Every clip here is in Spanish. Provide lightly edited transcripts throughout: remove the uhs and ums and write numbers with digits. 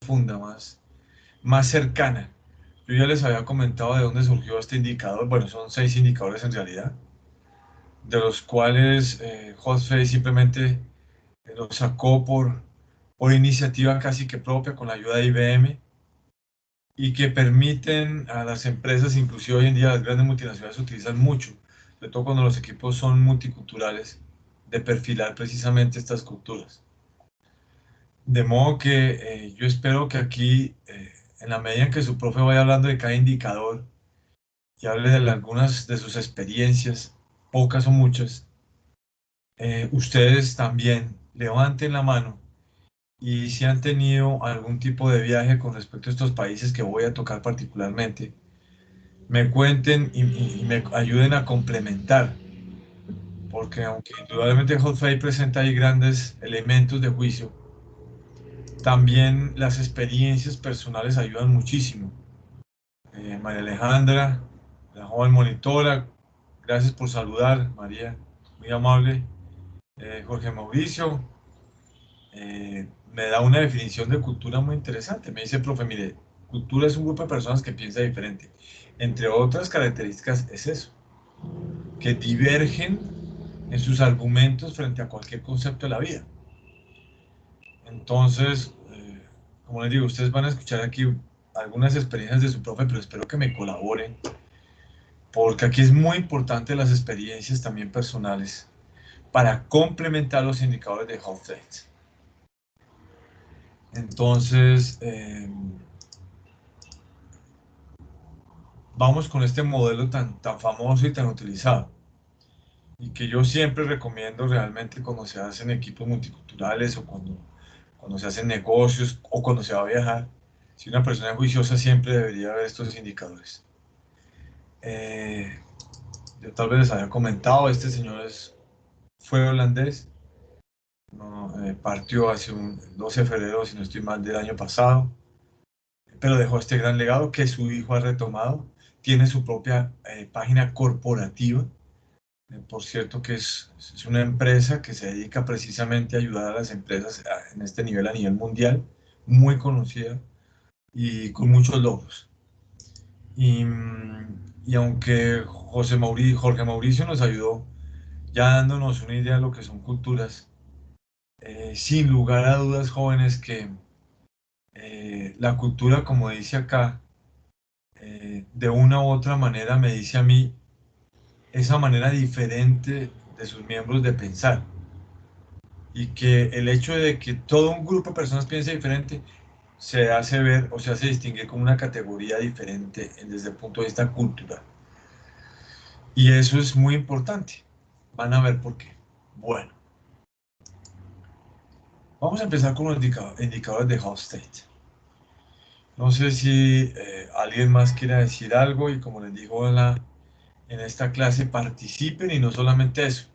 profunda, más cercana. Yo ya les había comentado de dónde surgió este indicador. Bueno, son 6 indicadores en realidad, de los cuales HotFace simplemente lo sacó por iniciativa casi que propia con la ayuda de IBM, y que permiten a las empresas, inclusive hoy en día las grandes multinacionales utilizan mucho, sobre todo cuando los equipos son multiculturales, de perfilar precisamente estas culturas. De modo que yo espero que aquí, en la medida en que su profe vaya hablando de cada indicador y hable de algunas de sus experiencias, pocas o muchas, ustedes también levanten la mano y si han tenido algún tipo de viaje con respecto a estos países que voy a tocar particularmente, me cuenten y me ayuden a complementar, porque aunque indudablemente HotFace presenta ahí grandes elementos de juicio, también las experiencias personales ayudan muchísimo. María Alejandra, la joven monitora, gracias por saludar, María, muy amable. Jorge Mauricio, me da una definición de cultura muy interesante. Me dice, profe, mire, cultura es un grupo de personas que piensa diferente. Entre otras características es eso, que divergen en sus argumentos frente a cualquier concepto de la vida. Entonces, como les digo, ustedes van a escuchar aquí algunas experiencias de su profe, pero espero que me colaboren, porque aquí es muy importante las experiencias también personales para complementar los indicadores de HotFace. Entonces, vamos con este modelo tan famoso y tan utilizado, y que yo siempre recomiendo realmente cuando se hacen equipos multiculturales o cuando se hacen negocios o cuando se va a viajar. Si una persona es juiciosa siempre debería ver estos indicadores. Yo tal vez les había comentado, este señor fue holandés, no, partió hace un 12 de febrero, si no estoy mal, del año pasado, pero dejó este gran legado que su hijo ha retomado. Tiene su propia página corporativa. Por cierto, que es una empresa que se dedica precisamente a ayudar a las empresas en este nivel, a nivel mundial, muy conocida y con muchos logros. Y aunque Jorge Mauricio nos ayudó ya dándonos una idea de lo que son culturas, sin lugar a dudas, jóvenes, que la cultura, como dice acá, de una u otra manera me dice a mí esa manera diferente de sus miembros de pensar. Y que el hecho de que todo un grupo de personas piense diferente se hace ver o se hace distinguir como una categoría diferente desde el punto de vista cultural. Y eso es muy importante. Van a ver por qué. Bueno, vamos a empezar con los indicadores de HotState. No sé si alguien más quiere decir algo, y como les digo en esta clase, participen, y no solamente eso,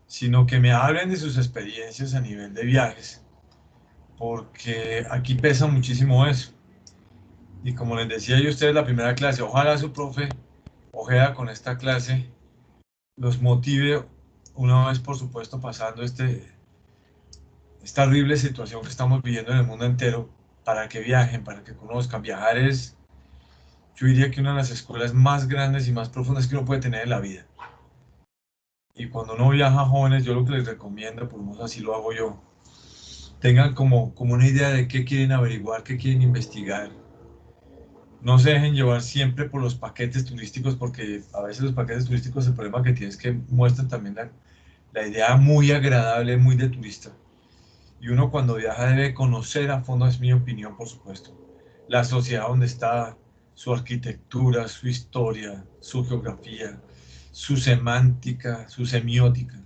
sino que me hablen de sus experiencias a nivel de viajes, porque aquí pesa muchísimo eso. Y como les decía yo a ustedes la primera clase, ojalá su profe Ojeda con esta clase los motive, una vez por supuesto pasando esta horrible situación que estamos viviendo en el mundo entero, para que viajen, para que conozcan. Viajar es, yo diría que una de las escuelas más grandes y más profundas que uno puede tener en la vida. Y cuando uno viaja, jóvenes, yo lo que les recomiendo, por lo menos así lo hago yo, tengan como una idea de qué quieren averiguar, qué quieren investigar. No se dejen llevar siempre por los paquetes turísticos, porque a veces los paquetes turísticos, el problema que tienes es que muestran también la idea muy agradable, muy de turista. Y uno cuando viaja debe conocer a fondo, es mi opinión por supuesto, la sociedad donde está, su arquitectura, su historia, su geografía, su semántica, su semiótica.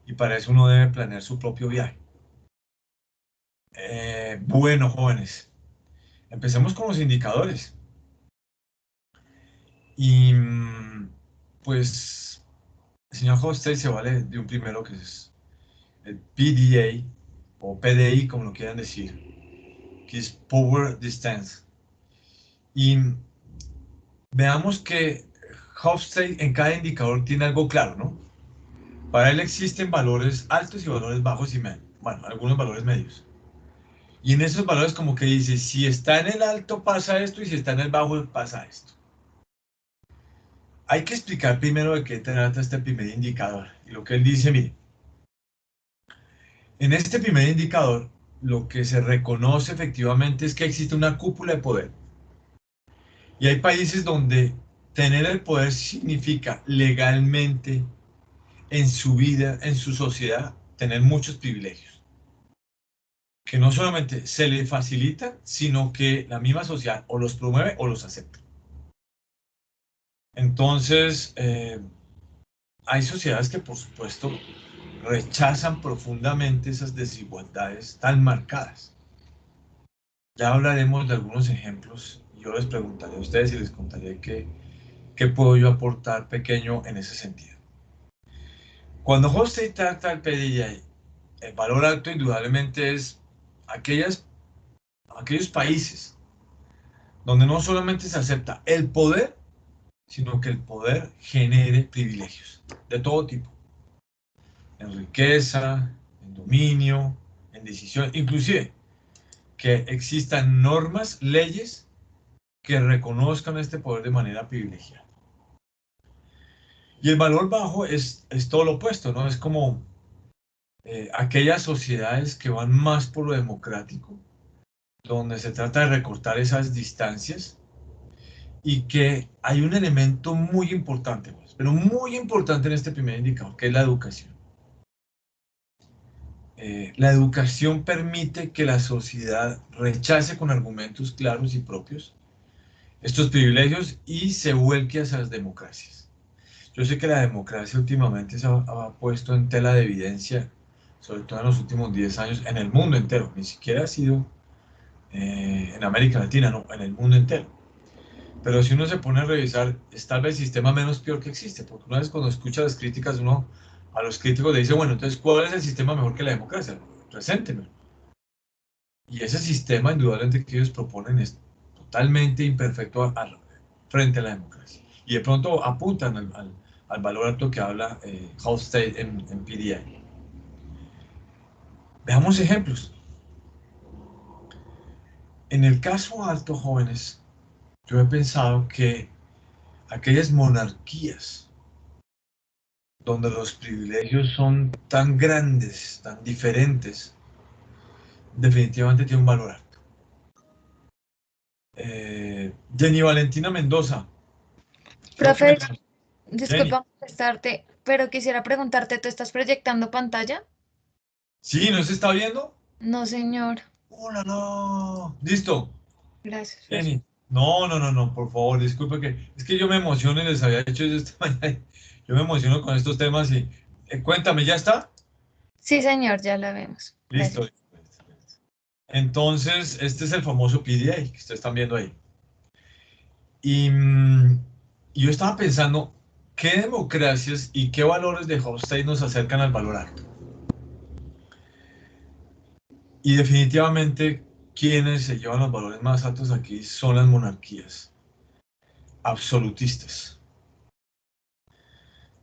Y para eso uno debe planear su propio viaje. Bueno, jóvenes, empecemos con los indicadores. Y pues el señor Hostel se vale de un primero que es el PDA o PDI, como lo quieran decir, que es Power Distance. Y veamos que Hofstede en cada indicador tiene algo claro, ¿no? Para él existen valores altos y valores bajos y medios. Bueno, algunos valores medios. Y en esos valores como que dice, si está en el alto pasa esto y si está en el bajo pasa esto. Hay que explicar primero de qué trata este primer indicador. Y lo que él dice, mire, en este primer indicador lo que se reconoce efectivamente es que existe una cúpula de poder. Y hay países donde tener el poder significa legalmente en su vida, en su sociedad, tener muchos privilegios. Que no solamente se le facilitan, sino que la misma sociedad o los promueve o los acepta. Entonces, hay sociedades que, por supuesto, rechazan profundamente esas desigualdades tan marcadas. Ya hablaremos de algunos ejemplos. Yo les preguntaré a ustedes y les contaré qué puedo yo aportar pequeño en ese sentido. Cuando Hofstede trata el PDI, el valor alto indudablemente es aquellos países donde no solamente se acepta el poder, sino que el poder genere privilegios de todo tipo, en riqueza, en dominio, en decisión, inclusive que existan normas, leyes que reconozcan este poder de manera privilegiada. Y el valor bajo es todo lo opuesto, ¿no? Es como aquellas sociedades que van más por lo democrático, donde se trata de recortar esas distancias y que hay un elemento muy importante, pues, pero muy importante en este primer indicador, que es la educación. La educación permite que la sociedad rechace con argumentos claros y propios estos privilegios y se vuelque hacia las democracias. Yo sé que la democracia últimamente se ha puesto en tela de evidencia, sobre todo en los últimos 10 años, en el mundo entero, ni siquiera ha sido en América Latina, no, en el mundo entero. Pero si uno se pone a revisar, es tal vez el sistema menos peor que existe, porque una vez cuando escucha las críticas, uno a los críticos le dice, bueno, entonces, ¿cuál es el sistema mejor que la democracia? Preséntemelo. Y ese sistema, indudablemente, que ellos proponen es totalmente imperfecto frente a la democracia. Y de pronto apuntan al valor alto que habla Hofstede en PDI. Veamos ejemplos. En el caso alto, jóvenes, yo he pensado que aquellas monarquías donde los privilegios son tan grandes, tan diferentes, definitivamente tiene un valor alto. Jenny Valentina Mendoza, creo que Profe, me... Jenny, disculpa molestarte, pero quisiera preguntarte, ¿tú estás proyectando pantalla? ¿sí? ¿No se está viendo? No, señor. ¡Hola, no! Listo, Gracias, profe. Jenny. No, no, no, no, por favor, disculpe que... Es que yo me emociono y les había dicho eso esta mañana. Yo me emociono con estos temas y... cuéntame, ¿ya está? Sí, señor, ya la vemos. Listo. Gracias. Listo, listo, listo. Entonces, este es el famoso PDA que ustedes están viendo ahí. Y yo estaba pensando, ¿qué democracias y qué valores de Hofstede nos acercan al valor alto? Y definitivamente, quienes se llevan los valores más altos aquí son las monarquías absolutistas.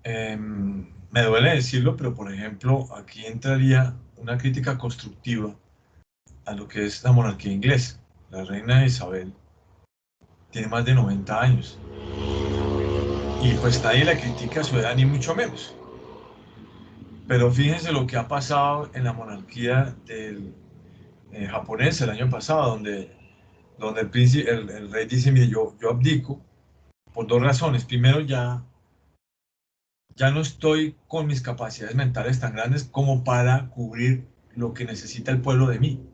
Me duele decirlo, pero por ejemplo, aquí entraría una crítica constructiva a lo que es la monarquía inglesa. La reina Isabel tiene más de 90 años y pues nadie la critica a su edad ni mucho menos. Pero fíjense lo que ha pasado en la monarquía del japonés el año pasado, donde el rey dice, mire, yo abdico por dos razones. Primero, ya no estoy con mis capacidades mentales tan grandes como para cubrir lo que necesita el pueblo de mí,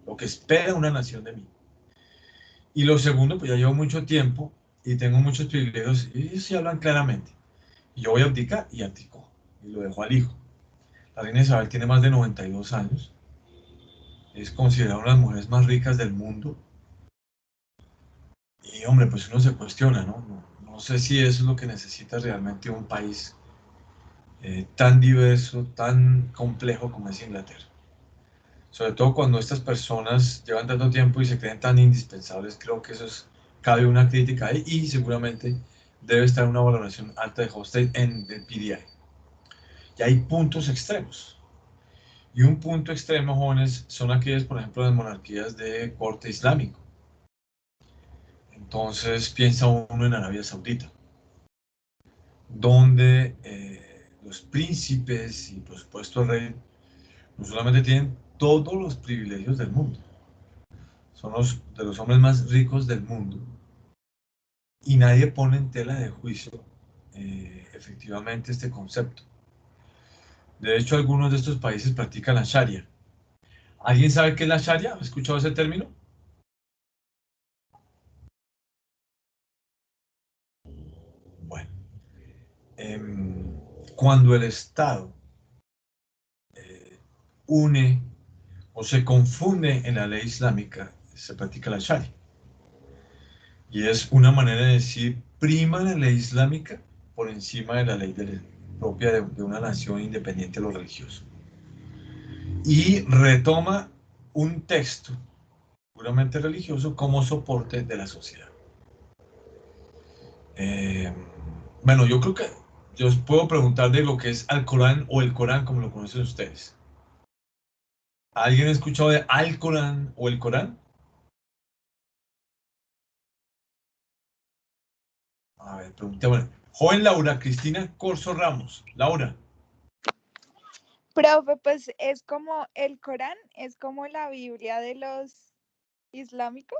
lo que espera una nación de mí. Y lo segundo, pues ya llevo mucho tiempo y tengo muchos privilegios y ellos sí hablan claramente. Y yo voy a abdicar y abdico y lo dejo al hijo. La reina Isabel tiene más de 92 años, es considerada una de las mujeres más ricas del mundo. Y hombre, pues uno se cuestiona, ¿no? No sé si eso es lo que necesita realmente un país tan diverso, tan complejo como es Inglaterra. Sobre todo cuando estas personas llevan tanto tiempo y se creen tan indispensables, creo que cabe una crítica ahí y seguramente debe estar una valoración alta de Hofstede en el PDI. Y hay puntos extremos. Y un punto extremo, jóvenes, son aquellas, por ejemplo, las monarquías de corte islámico. Entonces piensa uno en Arabia Saudita, donde los príncipes y por supuesto el rey no solamente tienen todos los privilegios del mundo, son de los hombres más ricos del mundo, y nadie pone en tela de juicio efectivamente este concepto. De hecho, algunos de estos países practican la Sharia. ¿Alguien sabe qué es la Sharia? ¿Ha escuchado ese término? Bueno, cuando el Estado une o se confunde en la ley islámica, se practica la Sharia. Y es una manera de decir, prima la ley islámica por encima de la ley propia de una nación independiente de lo religioso. Y retoma un texto puramente religioso como soporte de la sociedad. Bueno, yo creo que yo os puedo preguntar de lo que es Al-Corán o el Corán, como lo conocen ustedes. ¿Alguien ha escuchado de Al-Corán o el Corán? A ver, preguntémosle. Joven Laura Cristina Corso Ramos. Laura. Profe, pues es como el Corán, es como la Biblia de los islámicos.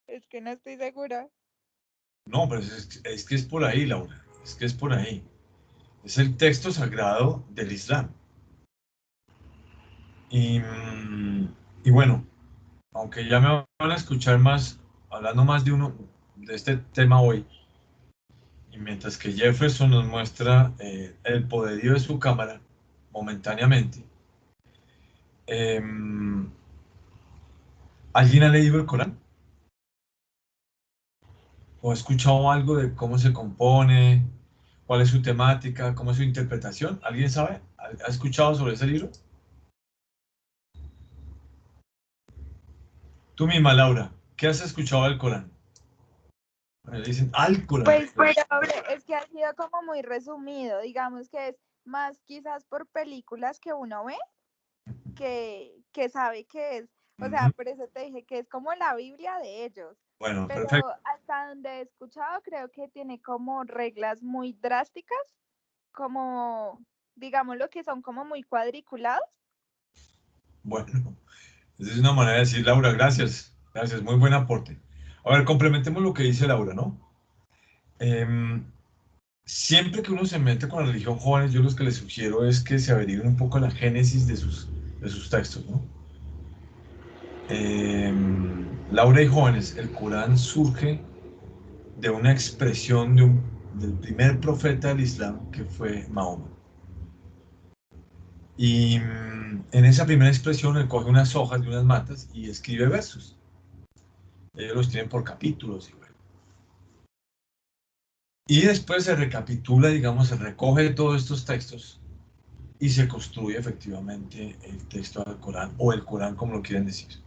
Es que no estoy segura. No, pero es que es por ahí, Laura. Es que es por ahí. Es el texto sagrado del Islam. Y, y bueno, aunque ya me van a escuchar más, hablando más de este tema hoy, y mientras que Jefferson nos muestra el poderío de su cámara momentáneamente, ¿alguien ha leído el Corán? ¿O ha escuchado algo de cómo se compone? ¿Cuál es su temática? ¿Cómo es su interpretación? ¿Alguien sabe? ¿Ha escuchado sobre ese libro? Tú misma, Laura, ¿qué has escuchado del Corán? Bueno, dicen al Corán. Pues es que ha sido como muy resumido, digamos que es más quizás por películas que uno ve que sabe que es, o sea, por eso te dije que es como la Biblia de ellos. Bueno, Pero perfecto. hasta donde he escuchado creo que tiene como reglas muy drásticas, como digamos lo que son como muy cuadriculados. Bueno, esa es una manera de decir, Laura, gracias. Gracias, muy buen aporte. A ver, complementemos lo que dice Laura, ¿no? Siempre que uno se mete con la religión, jóvenes, yo lo que les sugiero es que se averigüen un poco la génesis de sus textos, ¿no? Laura y jóvenes, el Corán surge de una expresión del primer profeta del Islam, que fue Mahoma. Y en esa primera expresión él coge unas hojas de unas matas y escribe versos. Ellos los tienen por capítulos. Y después se recapitula, digamos, se recoge todos estos textos y se construye efectivamente el texto del Corán, o el Corán como lo quieren decir.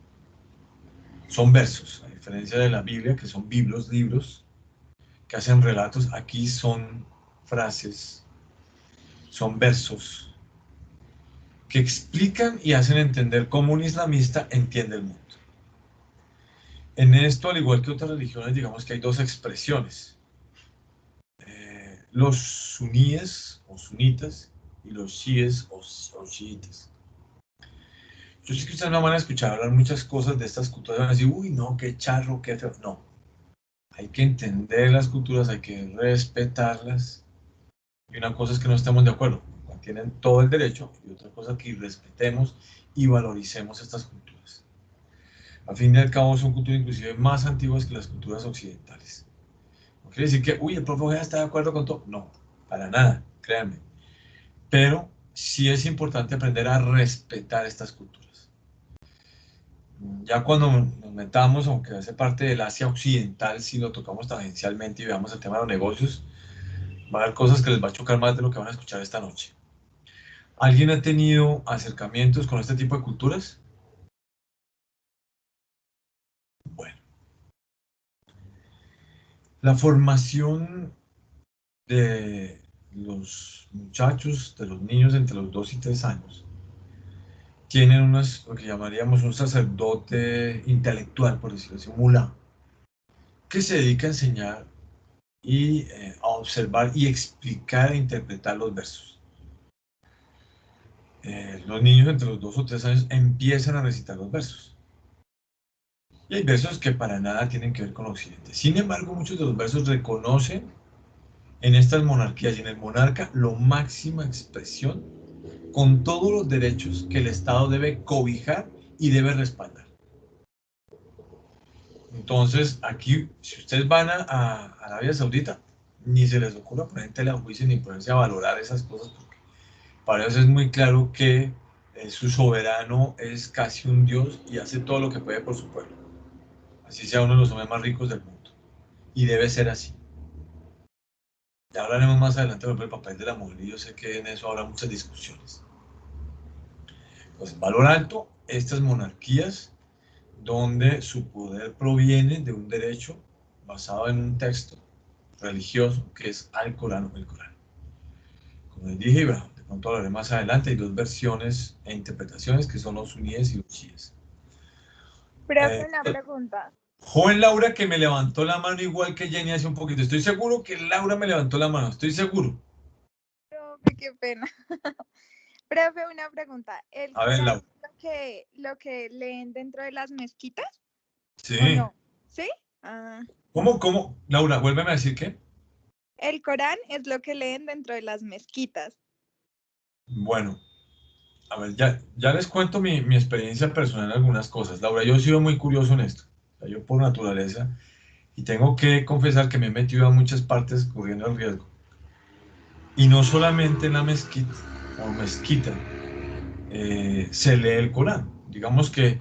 Son versos, a diferencia de la Biblia, que son libros, que hacen relatos. Aquí son frases, son versos, que explican y hacen entender cómo un islamista entiende el mundo. En esto, al igual que otras religiones, digamos que hay dos expresiones. Los suníes o sunitas y los chiíes o chiitas. Yo sé que ustedes no van a escuchar hablar muchas cosas de estas culturas, van a decir, uy, no, qué charro, qué feo. No, hay que entender las culturas, hay que respetarlas. Y una cosa es que no estemos de acuerdo, tienen todo el derecho, y otra cosa que respetemos y valoricemos estas culturas. A fin y al cabo son culturas inclusive más antiguas que las culturas occidentales. No quiere decir que, uy, el profe Ojeda está de acuerdo con todo. No, para nada, créanme. Pero sí es importante aprender a respetar estas culturas. Ya cuando nos metamos, aunque hace parte del Asia Occidental, si lo tocamos tangencialmente y veamos el tema de los negocios, va a haber cosas que les va a chocar más de lo que van a escuchar esta noche. ¿Alguien ha tenido acercamientos con este tipo de culturas? Bueno, la formación de los muchachos, de los niños entre los 2 y 3 años, tienen lo que llamaríamos un sacerdote intelectual, por decirlo así, un mulá, que se dedica a enseñar y a observar y explicar e interpretar los versos. Los niños entre los 2 o 3 años empiezan a recitar los versos. Y hay versos que para nada tienen que ver con Occidente. Sin embargo, muchos de los versos reconocen en estas monarquías y en el monarca la máxima expresión con todos los derechos que el Estado debe cobijar y debe respaldar. Entonces, aquí, si ustedes van a Arabia Saudita, ni se les ocurra poner en tela de juicio ni ponerse a valorar esas cosas, porque para ellos es muy claro que su soberano es casi un dios y hace todo lo que puede por su pueblo. Así sea uno de los hombres más ricos del mundo. Y debe ser así. Ya hablaremos más adelante sobre el papel de la mujer y yo sé que en eso habrá muchas discusiones. Pues valor alto, estas monarquías donde su poder proviene de un derecho basado en un texto religioso que es al Corán o el Corán. Como les dije, bueno, de pronto hablaré más adelante, hay 2 versiones e interpretaciones que son los suníes y los chiíes. Profe, una pregunta. Joven Laura que me levantó la mano igual que Jenny hace un poquito. Estoy seguro que Laura me levantó la mano, estoy seguro. Profe, qué pena. Profe, una pregunta. ¿El A ver, Corán Laura. es lo que leen dentro de las mezquitas Sí. o no? ¿Sí? Ah. ¿Cómo? Laura, vuélveme a decir qué. El Corán es lo que leen dentro de las mezquitas. Bueno, a ver, ya les cuento mi experiencia personal en algunas cosas. Laura, yo he sido muy curioso en esto. O sea, yo por naturaleza, y tengo que confesar que me he metido a muchas partes corriendo el riesgo. Y no solamente en la mezquita o mezquita se lee el Corán. Digamos que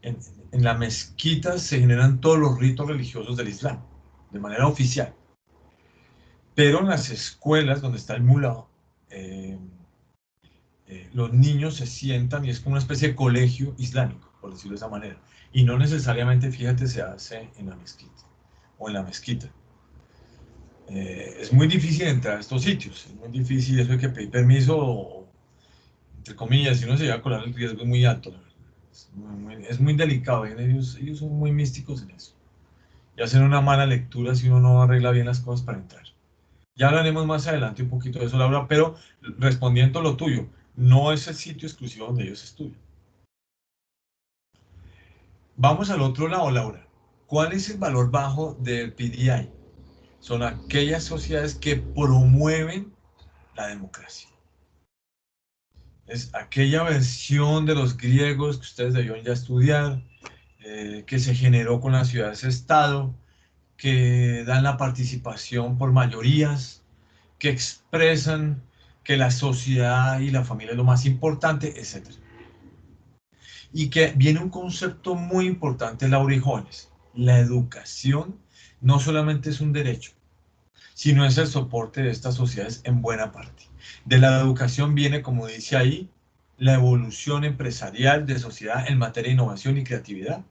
en la mezquita se generan todos los ritos religiosos del Islam, de manera oficial. Pero en las escuelas donde está el mulá, los niños se sientan y es como una especie de colegio islámico, por decirlo de esa manera. Y no necesariamente, fíjate, se hace en la mezquita o en la mezquita. Es muy difícil entrar a estos sitios, es muy difícil, eso hay que pedir permiso, entre comillas, si uno se llega a colar el riesgo es muy alto, la verdad. Es muy delicado, ellos son muy místicos en eso. Y hacen una mala lectura si uno no arregla bien las cosas para entrar. Ya hablaremos más adelante un poquito de eso, Laura, pero respondiendo a lo tuyo, no es el sitio exclusivo donde ellos estudian. Vamos al otro lado, Laura. ¿Cuál es el valor bajo del PDI? Son aquellas sociedades que promueven la democracia. Es aquella versión de los griegos que ustedes debieron ya estudiar, que se generó con las ciudades-estado, que dan la participación por mayorías, que expresan que la sociedad y la familia es lo más importante, etc. Y que viene un concepto muy importante, Laura y jóvenes. La educación no solamente es un derecho, sino es el soporte de estas sociedades en buena parte. De la educación viene, como dice ahí, la evolución empresarial de sociedad en materia de innovación y creatividad.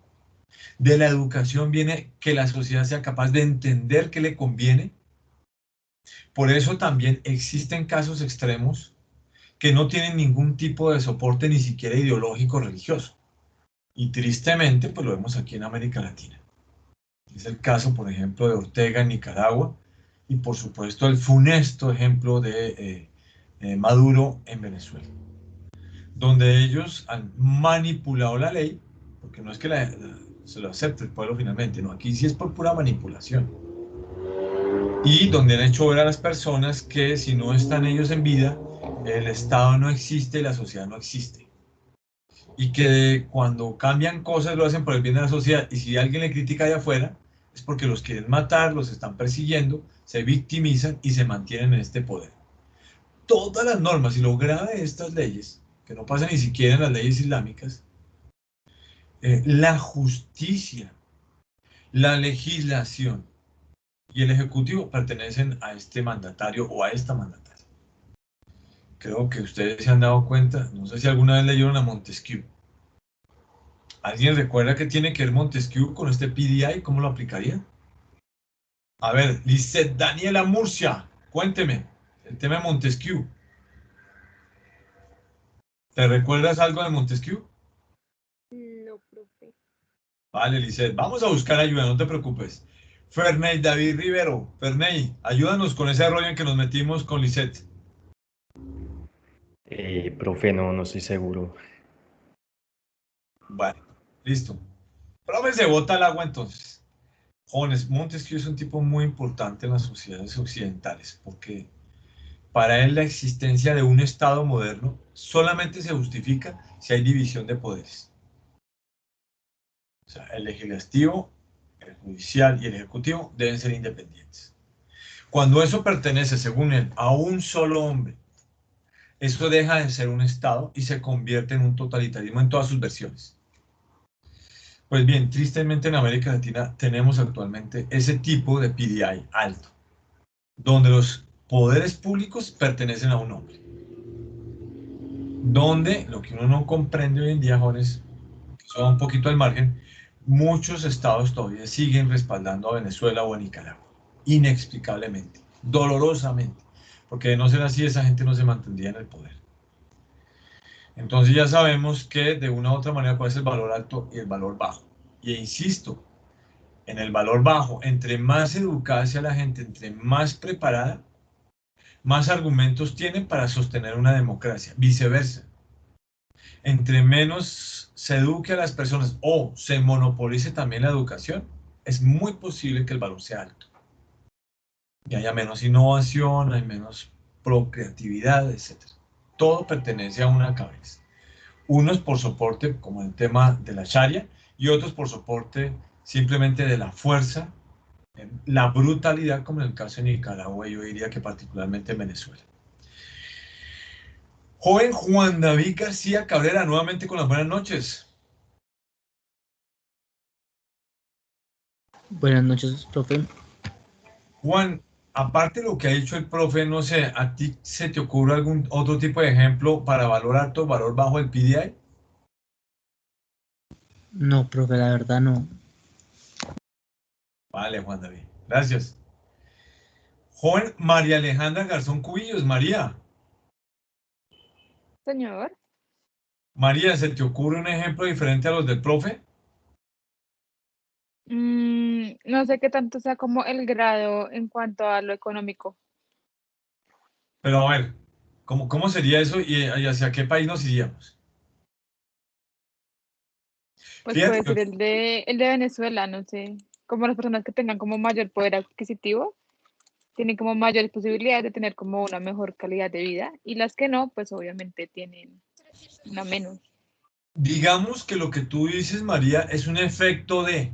De la educación viene que la sociedad sea capaz de entender qué le conviene. Por eso también existen casos extremos que no tienen ningún tipo de soporte ni siquiera ideológico religioso. Y tristemente, pues lo vemos aquí en América Latina. Es el caso, por ejemplo, de Ortega en Nicaragua y por supuesto el funesto ejemplo de Maduro en Venezuela, donde ellos han manipulado la ley, porque no es que se lo acepte el pueblo finalmente, no, aquí sí es por pura manipulación. Y donde han hecho ver a las personas que si no están ellos en vida, el Estado no existe y la sociedad no existe. Y que cuando cambian cosas lo hacen por el bien de la sociedad. Y si alguien le critica de afuera, es porque los quieren matar, los están persiguiendo, se victimizan y se mantienen en este poder. Todas las normas y lo grave de estas leyes, que no pasa ni siquiera en las leyes islámicas, la justicia, la legislación y el ejecutivo pertenecen a este mandatario o a esta mandataria. Creo que ustedes se han dado cuenta, no sé si alguna vez leyeron a Montesquieu. ¿Alguien recuerda qué tiene que ver Montesquieu con este PDI? ¿Cómo lo aplicaría? A ver, Lisette Daniela Murcia, cuénteme el tema de Montesquieu. ¿Te recuerdas algo de Montesquieu? No, profe. Vale, Lisette, vamos a buscar ayuda, no te preocupes. Ferney David Rivero, Ferney, ayúdanos con ese rollo en que nos metimos con Lisette. Profe, no estoy seguro. Vale, listo. Profe, se bota el agua entonces. Jóvenes, Montesquieu es un tipo muy importante en las sociedades occidentales, porque para él la existencia de un Estado moderno solamente se justifica si hay división de poderes. O sea, el legislativo, el judicial y el ejecutivo deben ser independientes. Cuando eso pertenece, según él, a un solo hombre, eso deja de ser un Estado y se convierte en un totalitarismo en todas sus versiones. Pues bien, tristemente en América Latina tenemos actualmente ese tipo de PDI alto, donde los poderes públicos pertenecen a un hombre. Donde lo que uno no comprende hoy en día, jóvenes, que eso va un poquito al margen, muchos estados todavía siguen respaldando a Venezuela o a Nicaragua, inexplicablemente, dolorosamente, porque de no ser así esa gente no se mantendría en el poder. Entonces ya sabemos que de una u otra manera cuál es el valor alto y el valor bajo. Y insisto, en el valor bajo, entre más educada sea la gente, entre más preparada, más argumentos tienen para sostener una democracia. Viceversa, entre menos se eduque a las personas o se monopolice también la educación, es muy posible que el valor sea alto. Y haya menos innovación, hay menos procreatividad, etc. Todo pertenece a una cabeza. Unos por soporte, como el tema de la Sharia, y otros por soporte simplemente de la fuerza, la brutalidad, como en el caso de Nicaragua, yo diría que particularmente en Venezuela. Joven Juan David García Cabrera, nuevamente con las buenas noches. Buenas noches, profe. Juan, aparte de lo que ha dicho el profe, no sé, ¿a ti se te ocurre algún otro tipo de ejemplo para valor alto, valor bajo del PDI? No, profe, la verdad no. Vale, Juan David, gracias. Joven María Alejandra Garzón Cubillos, María. Señor. María, ¿se te ocurre un ejemplo diferente a los del profe? No sé qué tanto sea como el grado en cuanto a lo económico. Pero a ver, ¿cómo sería eso y hacia qué país nos iríamos? Pues Fíjate puede que, ser el de Venezuela, no sé. Como las personas que tengan como mayor poder adquisitivo, tienen como mayores posibilidades de tener como una mejor calidad de vida. Y las que no, pues obviamente tienen una menos. digamos que lo que tú dices, María, es un efecto de...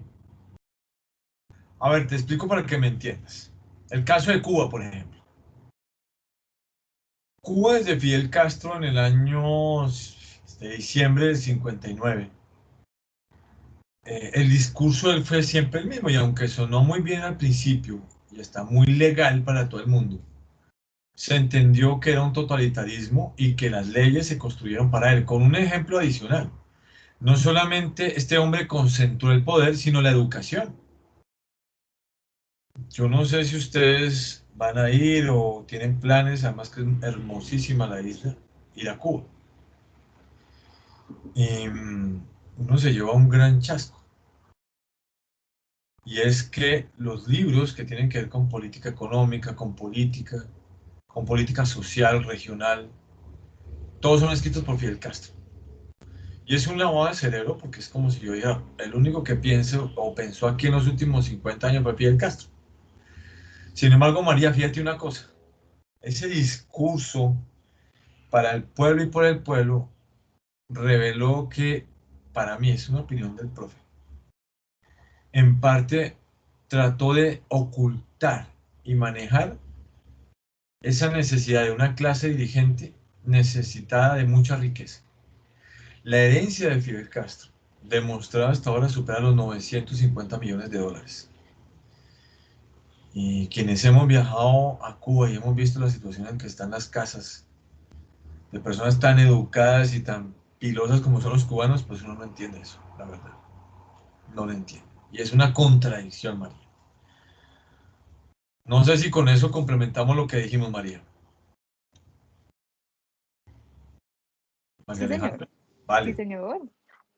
A ver, te explico para que me entiendas. El caso de Cuba, por ejemplo. Cuba desde Fidel Castro en el año de diciembre del 59. El discurso de él fue siempre el mismo y aunque sonó muy bien al principio y está muy legal para todo el mundo, se entendió que era un totalitarismo y que las leyes se construyeron para él. Con un ejemplo adicional, no solamente este hombre concentró el poder, sino la educación. Yo no sé si ustedes van a ir o tienen planes, además que es hermosísima la isla, ir a Cuba. Y uno se lleva un gran chasco. Y es que los libros que tienen que ver con política económica, con política social, regional, todos son escritos por Fidel Castro. Y es un lavado de cerebro porque es como si yo dijera, el único que pienso o pensó aquí en los últimos 50 años fue Fidel Castro. Sin embargo, María, fíjate una cosa, ese discurso para el pueblo y por el pueblo reveló que, para mí, es una opinión del profe, en parte trató de ocultar y manejar esa necesidad de una clase dirigente necesitada de mucha riqueza. La herencia de Fidel Castro, demostrada hasta ahora, supera los 950 millones de dólares. Y quienes hemos viajado a Cuba y hemos visto la situación en que están las casas de personas tan educadas y tan pilosas como son los cubanos, pues uno no entiende eso, la verdad. No lo entiende. Y es una contradicción, María. No sé si con eso complementamos lo que dijimos, María. María Sí, señor. Alejandra. Vale. Sí, señor.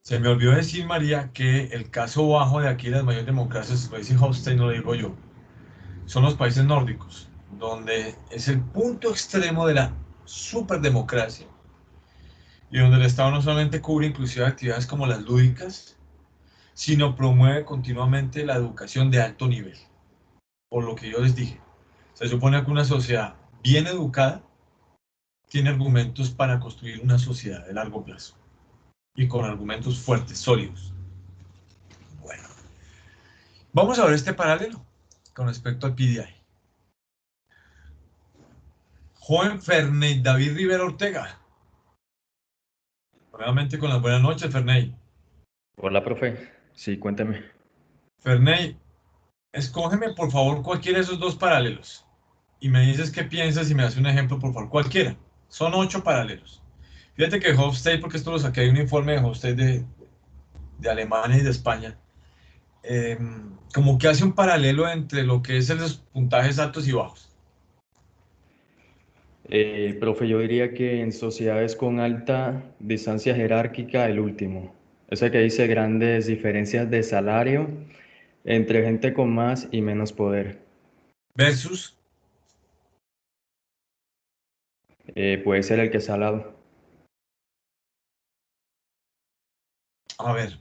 Se me olvidó decir, María, que el caso bajo de aquí, las mayores democracias, lo dice Hofstede, no lo digo yo, son los países nórdicos, donde es el punto extremo de la superdemocracia y donde el Estado no solamente cubre inclusive actividades como las lúdicas, sino promueve continuamente la educación de alto nivel. Por lo que yo les dije, se supone que una sociedad bien educada tiene argumentos para construir una sociedad de largo plazo y con argumentos fuertes, sólidos. Bueno, vamos a ver este paralelo con respecto al PDI. Joven Ferney David Rivera Ortega. Nuevamente con las buenas noches, Ferney. Hola, profe. Sí, cuénteme. Ferney, escógeme por favor cualquiera de esos dos paralelos y me dices qué piensas y me hace un ejemplo, por favor, cualquiera. Son 8 paralelos. Fíjate que Hofstede, porque esto lo saqué de un informe de Hofstede de Alemania y de España, como que hace un paralelo entre lo que es los puntajes altos y bajos. Profe, yo diría que en sociedades con alta distancia jerárquica, el último. Ese que dice grandes diferencias de salario entre gente con más y menos poder. Versus, Puede ser el que está al lado. a ver,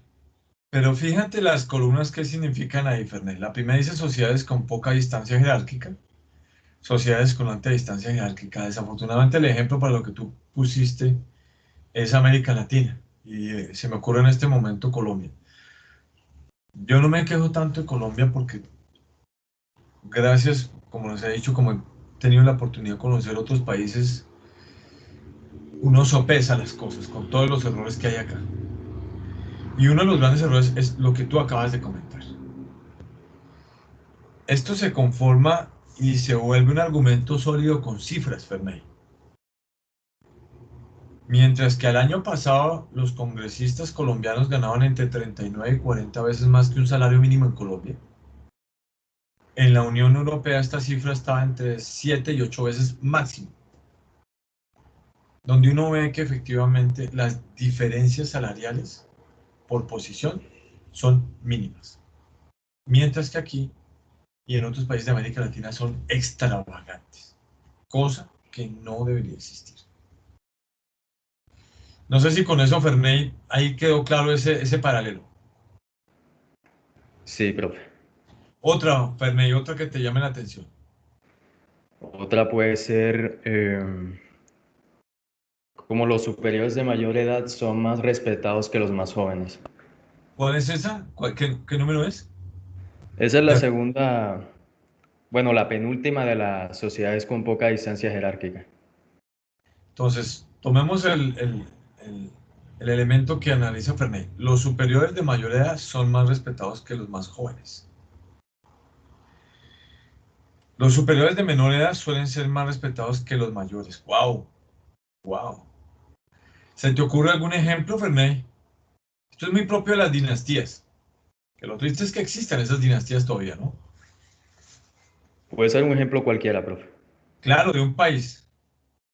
pero fíjate las columnas que significan ahí, Ferney. La primera dice sociedades con poca distancia jerárquica, sociedades con alta distancia jerárquica. Desafortunadamente el ejemplo para lo que tú pusiste es América Latina y se me ocurre en este momento Colombia. Yo no me quejo tanto de Colombia porque gracias, como les he dicho, como he tenido la oportunidad de conocer otros países, uno sopesa las cosas con todos los errores que hay acá. Y uno de los grandes errores es lo que tú acabas de comentar. Esto se conforma y se vuelve un argumento sólido con cifras, Ferney. Mientras que al año pasado los congresistas colombianos ganaban entre 39 y 40 veces más que un salario mínimo en Colombia, en la Unión Europea esta cifra estaba entre 7 y 8 veces máximo, donde uno ve que efectivamente las diferencias salariales por posición son mínimas, mientras que aquí y en otros países de América Latina son extravagantes, cosa que no debería existir. No sé si con eso, Ferney, ahí quedó claro ese paralelo. Sí, profe. Otra, Ferney, otra que te llame la atención. Otra puede ser como los superiores de mayor edad son más respetados que los más jóvenes. ¿Cuál es esa? ¿Qué número es? Esa es la Ya. segunda, bueno, la penúltima de las sociedades con poca distancia jerárquica. Entonces, tomemos el elemento que analiza Ferney. Los superiores de mayor edad son más respetados que los más jóvenes. Los superiores de menor edad suelen ser más respetados que los mayores. ¡Wow! ¡Wow! ¿Se te ocurre algún ejemplo, Ferney? Esto es muy propio de las dinastías. Que lo triste es que existan esas dinastías todavía, ¿no? Puede ser un ejemplo cualquiera, profe, Claro, de un país,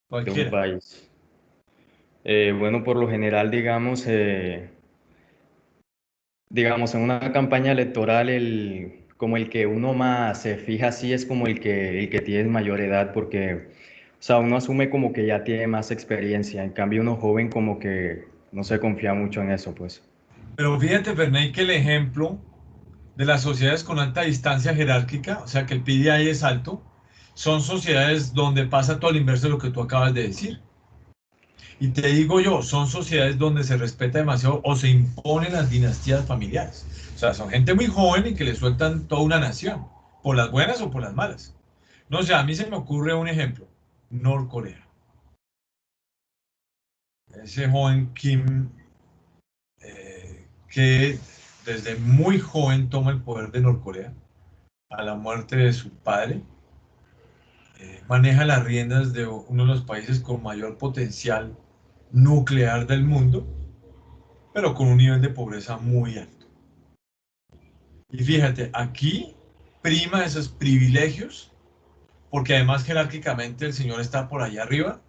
de un cualquiera. país. Bueno, por lo general, digamos, en una campaña electoral, como el que uno más se fija así es como el que tiene mayor edad, porque, o sea, uno asume como que ya tiene más experiencia, en cambio uno joven como que no se confía mucho en eso, pues. Pero fíjate, Ferney, que el ejemplo de las sociedades con alta distancia jerárquica, o sea que el PDI es alto, son sociedades donde pasa todo el inverso de lo que tú acabas de decir. Y te digo yo, son sociedades donde se respeta demasiado o se imponen las dinastías familiares. O sea, son gente muy joven y que le sueltan toda una nación, por las buenas o por las malas. No sé, a mí se me ocurre un ejemplo, Norcorea. Ese joven Kim, que desde muy joven toma el poder de Norcorea, a la muerte de su padre, maneja las riendas de uno de los países con mayor potencial nuclear del mundo, pero con un nivel de pobreza muy alto. Y fíjate, aquí prima esos privilegios, porque además jerárquicamente el señor está por allá arriba,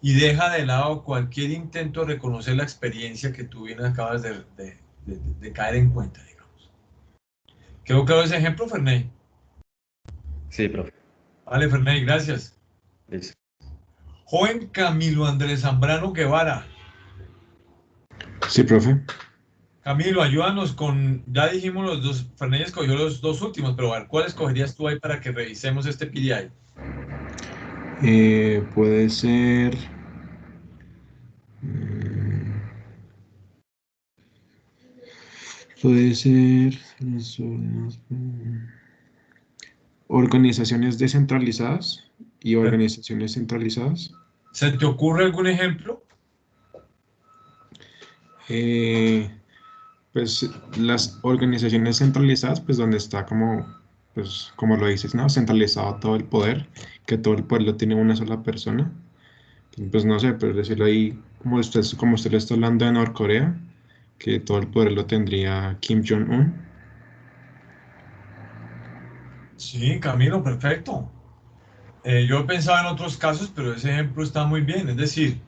y deja de lado cualquier intento de reconocer la experiencia que tú bien acabas de caer en cuenta, digamos. ¿Quedó claro ese ejemplo, Ferney? Sí, profe. Vale, Ferney, gracias. Listo. Joven Camilo Andrés Zambrano Guevara. Sí, profe. Camilo, ayúdanos con, ya dijimos los dos, Ferney escogió los dos últimos, pero a ver, ¿cuál escogerías tú ahí para que revisemos este PDI? Puede ser... mm, puede ser... organizaciones descentralizadas y organizaciones centralizadas. ¿Se te ocurre algún ejemplo? Pues las organizaciones centralizadas, pues donde está como, pues como lo dices, ¿no? Centralizado todo el poder, que todo el poder lo tiene una sola persona. Pues no sé, pero decirlo ahí, como usted le está hablando de Norcorea, que todo el poder lo tendría Kim Jong-un. Sí, Camilo, perfecto. Yo he pensado en otros casos, pero ese ejemplo está muy bien. Es decir,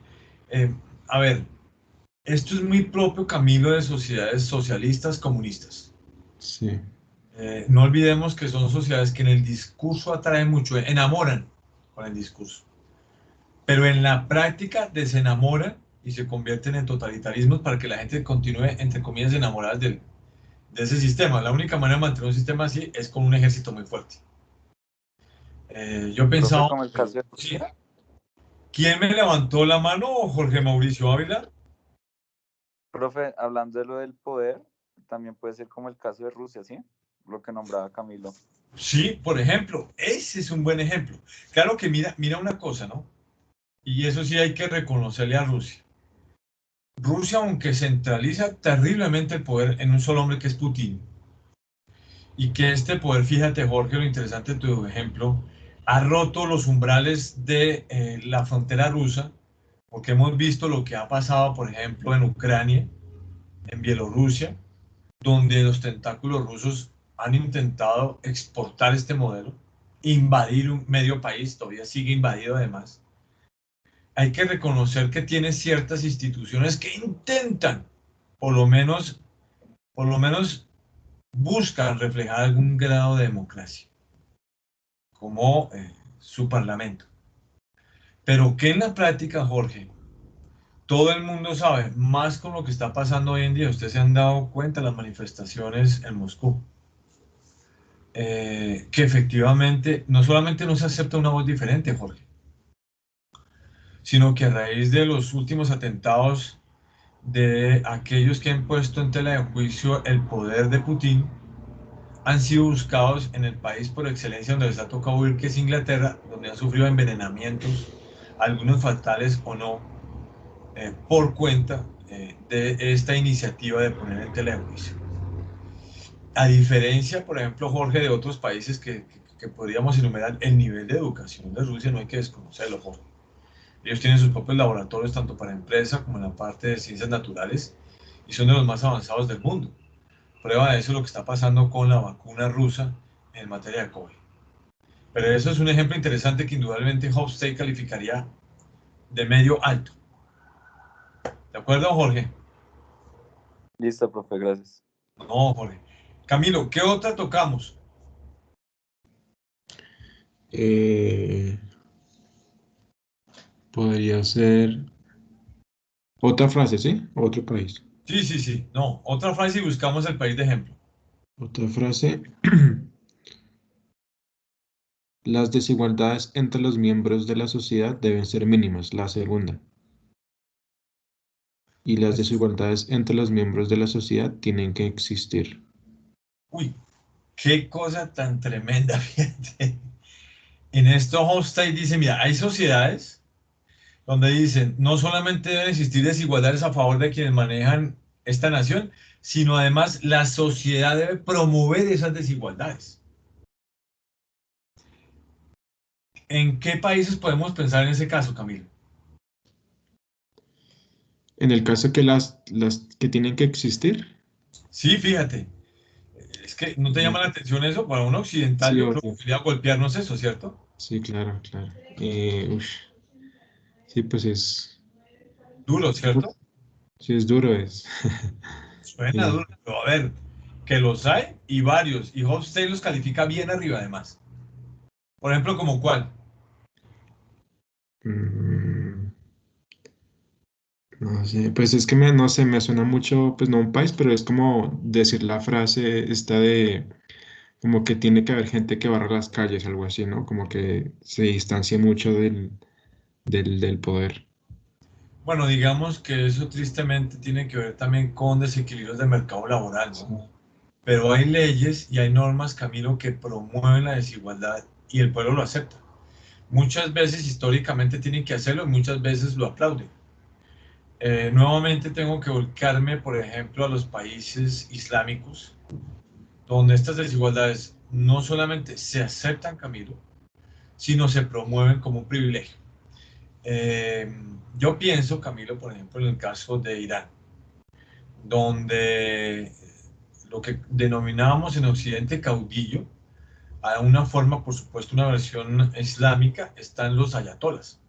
a ver, esto es muy propio, Camilo, de sociedades socialistas comunistas. Sí, No olvidemos que son sociedades que en el discurso atraen mucho, enamoran con el discurso, pero en la práctica desenamoran y se convierten en totalitarismos para que la gente continúe, entre comillas, enamorada de ese sistema. La única manera de mantener un sistema así es con un ejército muy fuerte. Yo he Profe, pensado, como el caso de sí. Rusia. ¿Quién me levantó la mano? Jorge Mauricio Ávila. Profe, hablando de lo del poder, también puede ser como el caso de Rusia, ¿sí? Lo que nombraba Camilo. Sí, por ejemplo, ese es un buen ejemplo. Claro que mira una cosa, ¿no? Y eso sí hay que reconocerle a Rusia. Rusia, aunque centraliza terriblemente el poder en un solo hombre que es Putin, y que este poder, fíjate Jorge, lo interesante de tu ejemplo, ha roto los umbrales de la frontera rusa, porque hemos visto lo que ha pasado, por ejemplo, en Ucrania, en Bielorrusia, donde los tentáculos rusos han intentado exportar este modelo, invadir un medio país, todavía sigue invadido además. Hay que reconocer que tiene ciertas instituciones que intentan, por lo menos buscan reflejar algún grado de democracia, como su parlamento. Pero que en la práctica, Jorge, todo el mundo sabe, más con lo que está pasando hoy en día, ustedes se han dado cuenta de las manifestaciones en Moscú, que efectivamente no solamente no se acepta una voz diferente, Jorge, sino que a raíz de los últimos atentados de aquellos que han puesto en tela de juicio el poder de Putin, han sido buscados en el país por excelencia donde les ha tocado huir, que es Inglaterra, donde han sufrido envenenamientos, algunos fatales o no, por cuenta de esta iniciativa de poner en tela de juicio. A diferencia, por ejemplo, Jorge, de otros países que podríamos enumerar, el nivel de educación de Rusia no hay que desconocerlo, Jorge. Ellos tienen sus propios laboratorios, tanto para empresa como en la parte de ciencias naturales, y son de los más avanzados del mundo. Prueba de eso es lo que está pasando con la vacuna rusa en materia de COVID. Pero eso es un ejemplo interesante que indudablemente Hofstede calificaría de medio alto. ¿De acuerdo, Jorge? Listo, profe, gracias. No, Jorge. Camilo, ¿qué otra tocamos? Podría ser otra frase, ¿sí? Otro país. Sí. No, otra frase y buscamos el país de ejemplo. Otra frase. Las desigualdades entre los miembros de la sociedad deben ser mínimas. La segunda. Y las desigualdades entre los miembros de la sociedad tienen que existir. Uy, qué cosa tan tremenda, fíjate. En esto Hofstede dice, mira, hay sociedades donde dicen, no solamente deben existir desigualdades a favor de quienes manejan esta nación, sino además la sociedad debe promover esas desigualdades. ¿En qué países podemos pensar en ese caso, Camilo? En el caso que las que tienen que existir. Sí, fíjate, es que no te llama la atención eso, para un occidental Sí, yo creo que obvio. sería golpearnos eso, ¿cierto? Sí, claro, claro. Sí, pues es, Duro, ¿cierto? sí es duro, es. Suena Y, duro, pero a ver, que los hay y varios, y Hofstede los califica bien arriba además. Por ejemplo, ¿como cuál? mm, no sé, pues es que no sé, me suena mucho, pues no un país, pero es como decir la frase esta de, como que tiene que haber gente que barra las calles, algo así, ¿no? Como que se distancie mucho del poder. Bueno, digamos que eso tristemente tiene que ver también con desequilibrios de mercado laboral, Sí. ¿no? Pero hay leyes y hay normas, Camilo, que promueven la desigualdad y el pueblo lo acepta. Muchas veces históricamente tienen que hacerlo y muchas veces lo aplauden. Nuevamente tengo que volcarme, por ejemplo, a los países islámicos, donde estas desigualdades no solamente se aceptan, Camilo, sino se promueven como un privilegio. Eh, yo pienso, Camilo, por ejemplo, en el caso de Irán, donde lo que denominábamos en Occidente caudillo, a una forma, por supuesto, una versión islámica, están los ayatolas.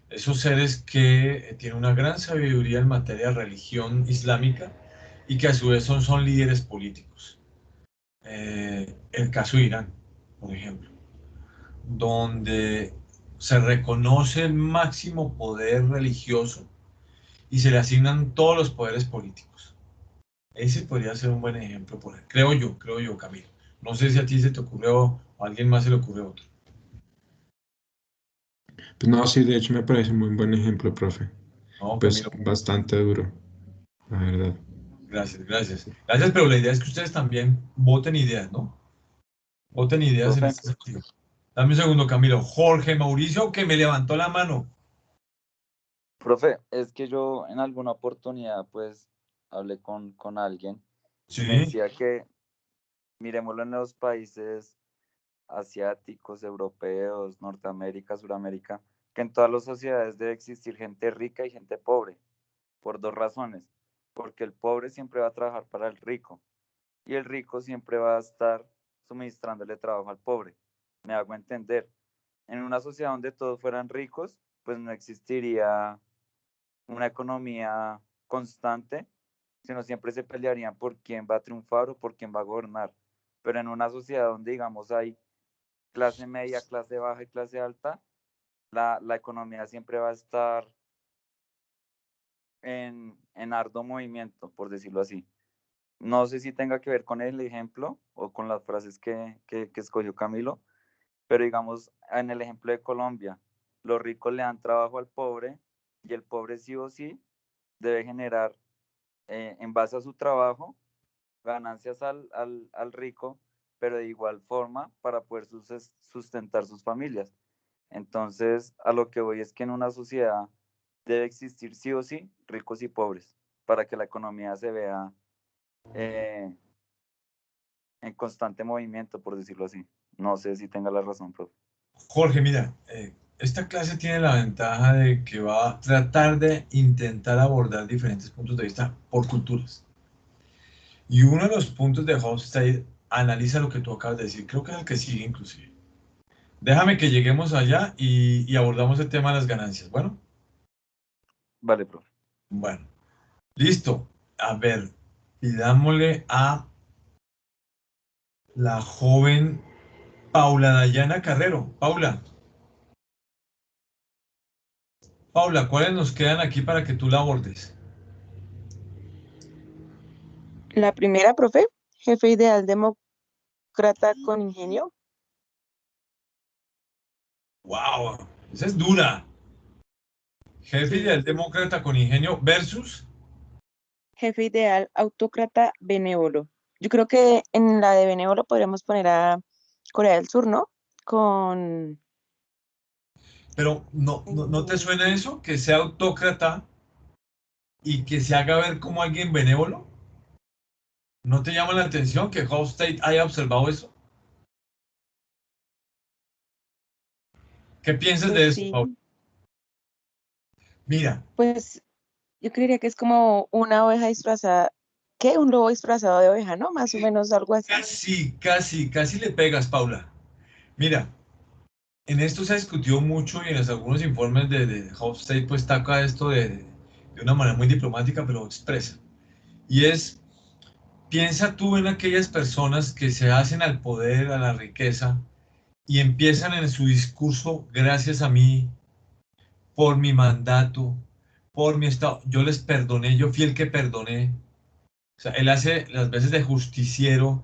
Esos seres que tienen una gran sabiduría en materia de religión islámica y que a su vez son líderes políticos. El caso de Irán, por ejemplo, donde se reconoce el máximo poder religioso y se le asignan todos los poderes políticos. Ese podría ser un buen ejemplo, creo yo, Camilo. No sé si a ti se te ocurrió o a alguien más se le ocurrió otro. Pues no, sí, de hecho me parece un muy buen ejemplo, profe. No, Pues Camilo, bastante duro, la verdad. gracias, gracias. Gracias, pero la idea es que ustedes también voten ideas, ¿no? Voten ideas en Profe, este sentido. Dame un segundo, Camilo. Jorge Mauricio, que me levantó la mano. profe, es que yo en alguna oportunidad pues hablé con alguien y me Sí, decía que miremoslo en los países asiáticos, europeos, Norteamérica, Suramérica, que en todas las sociedades debe existir gente rica y gente pobre, por dos razones. Porque el pobre siempre va a trabajar para el rico y el rico siempre va a estar suministrándole trabajo al pobre. Me hago entender. En una sociedad donde todos fueran ricos, pues no existiría una economía constante, sino siempre se pelearían por quién va a triunfar o por quién va a gobernar. Pero en una sociedad donde, digamos, hay clase media, clase baja y clase alta, la economía siempre va a estar en arduo movimiento, por decirlo así. No sé si tenga que ver con el ejemplo o con las frases que escogió Camilo, pero digamos, en el ejemplo de Colombia, los ricos le dan trabajo al pobre y el pobre sí o sí debe generar, en base a su trabajo, ganancias al rico, pero de igual forma para poder sustentar sus familias. Entonces, a lo que voy es que en una sociedad debe existir sí o sí ricos y pobres para que la economía se vea eh, en constante movimiento, por decirlo así. No sé si tenga la razón, profe. Jorge, mira, esta clase tiene la ventaja de que va a tratar de intentar abordar diferentes puntos de vista por culturas. Y uno de los puntos de Hofstede analiza lo que tú acabas de decir, creo que es el que sigue inclusive. Déjame que lleguemos allá y abordamos el tema de las ganancias. Bueno, Vale, profe. bueno, listo. A ver, pidámosle a la joven Paula Dayana Carrero. Paula, ¿cuáles nos quedan aquí para que tú la abordes? La primera, profe, jefe ideal demócrata con ingenio. ¡Wow! Esa es dura. Jefe Sí. ideal demócrata con ingenio versus. Jefe ideal autócrata benévolo. Yo creo que en la de benévolo podríamos poner a Corea del Sur, ¿no? Con... Pero ¿no te suena eso? Que sea autócrata y que se haga ver como alguien benévolo. ¿No te llama la atención que Hofstede haya observado eso? ¿Qué piensas de Pues eso, Paula? sí, Mira, pues yo creería que es como una oveja disfrazada, ¿qué? Un lobo disfrazado de oveja, ¿no? Más o menos algo así. casi le pegas, Paula. Mira, en esto se ha discutido mucho y en algunos informes de Hofstede pues taca esto de una manera muy diplomática, pero expresa. Y es, piensa tú en aquellas personas que se hacen al poder, a la riqueza, y empiezan en su discurso, gracias a mí, por mi mandato, por mi estado, yo les perdoné, yo fui el que perdoné. O sea, él hace las veces de justiciero,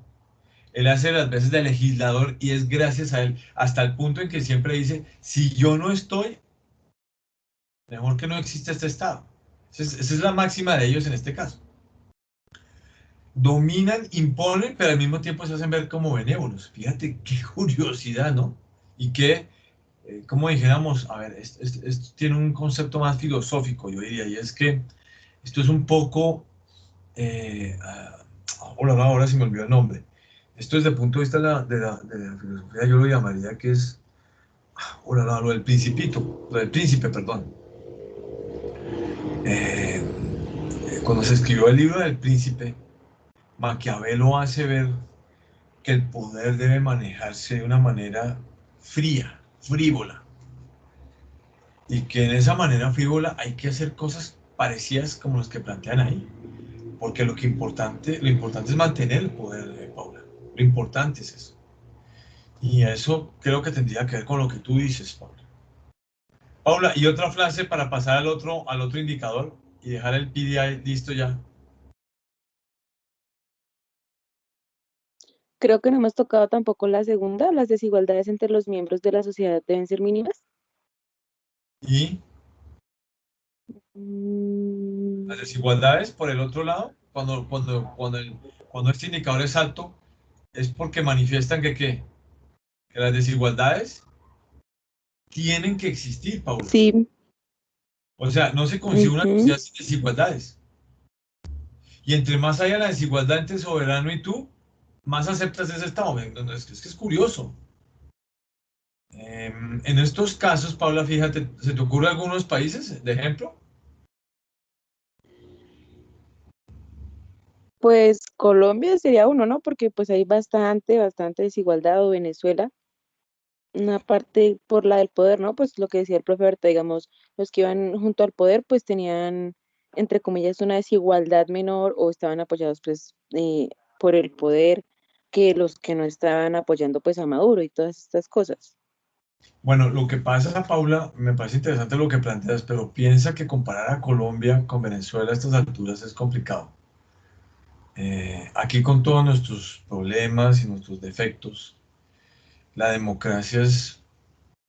él hace las veces de legislador y es gracias a él, hasta el punto en que siempre dice, si yo no estoy, mejor que no exista este Estado. Esa es la máxima de ellos en este caso. Dominan, imponen, pero al mismo tiempo se hacen ver como benévolos. Fíjate qué curiosidad, ¿no? Y que, como dijéramos, a ver, esto tiene un concepto más filosófico, yo diría, y es que esto es un poco, ahora se me olvidó el nombre. Esto desde el punto de vista de la filosofía, yo lo llamaría que es, lo del principito, lo del príncipe, perdón. Cuando se escribió el libro del príncipe, Maquiavelo hace ver que el poder debe manejarse de una manera fría, frívola, y que en esa manera frívola hay que hacer cosas parecidas como las que plantean ahí, porque lo importante es mantener el poder, Paula. Lo importante es eso. Y eso creo que tendría que ver con lo que tú dices, Paula. Paula, y otra frase para pasar al otro indicador y dejar el PDI listo ya. Creo que no hemos tocado tampoco la segunda, las desigualdades entre los miembros de la sociedad deben ser mínimas. Y Mm, las desigualdades, por el otro lado, cuando este indicador es alto, es porque manifiestan que las desigualdades tienen que existir, Paula. sí. O sea, no se consigue una Ujú. sociedad sin desigualdades. Y entre más haya la desigualdad entre el soberano y tú, más aceptas ese estado. Es que es curioso. En estos casos, Paula, fíjate, ¿se te ocurre algunos países de ejemplo? Pues Colombia sería uno, ¿no? Porque pues hay bastante desigualdad, o Venezuela. Una parte por la del poder, ¿no? Pues lo que decía el profe Berta, digamos, los que iban junto al poder, pues tenían, entre comillas, una desigualdad menor o estaban apoyados, pues, por el poder que los que no estaban apoyando, pues, a Maduro y todas estas cosas. Bueno, lo que pasa, Paula, me parece interesante lo que planteas, pero piensa que comparar a Colombia con Venezuela a estas alturas es complicado. Aquí con todos nuestros problemas y nuestros defectos, la democracia es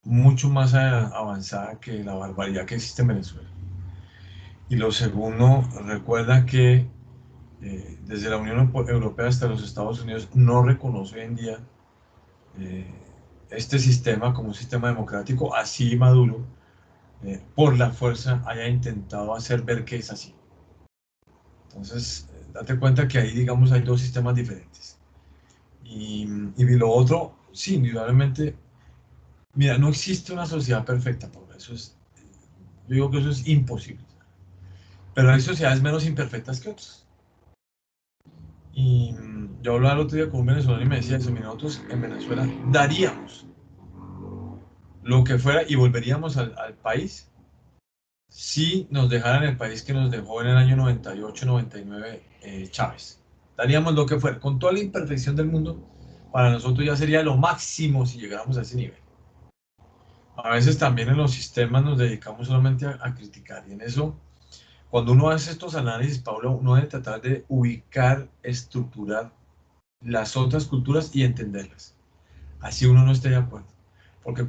mucho más avanzada que la barbaridad que existe en Venezuela. Y lo segundo, recuerda que desde la Unión Europea hasta los Estados Unidos no reconoce hoy en día eh, este sistema como un sistema democrático, así Maduro, por la fuerza, haya intentado hacer ver que es así. Entonces, date cuenta que ahí, digamos, hay dos sistemas diferentes. Y lo otro, sí, indudablemente, mira, no existe una sociedad perfecta, Paula, yo digo que eso es imposible. Pero hay sociedades menos imperfectas que otras. Y yo hablaba el otro día con un venezolano y me decía eso, mira, nosotros en Venezuela daríamos lo que fuera y volveríamos al país si nos dejaran el país que nos dejó en el año 98, 99 Chávez. Daríamos lo que fuera, con toda la imperfección del mundo, para nosotros ya sería lo máximo si llegáramos a ese nivel. A veces también en los sistemas nos dedicamos solamente a criticar y en eso, cuando uno hace estos análisis, Pablo, uno debe tratar de ubicar, estructurar las otras culturas y entenderlas. Así uno no esté de acuerdo. Porque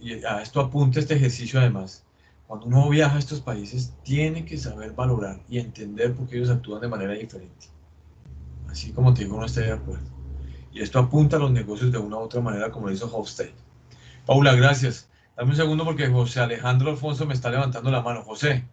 y a esto apunta este ejercicio además, cuando uno viaja a estos países, tiene que saber valorar y entender por qué ellos actúan de manera diferente. Así como te digo, uno esté de acuerdo. Y esto apunta a los negocios de una u otra manera, como lo hizo Hofstede. Paula, gracias. Dame un segundo porque José Alejandro Alfonso me está levantando la mano. José.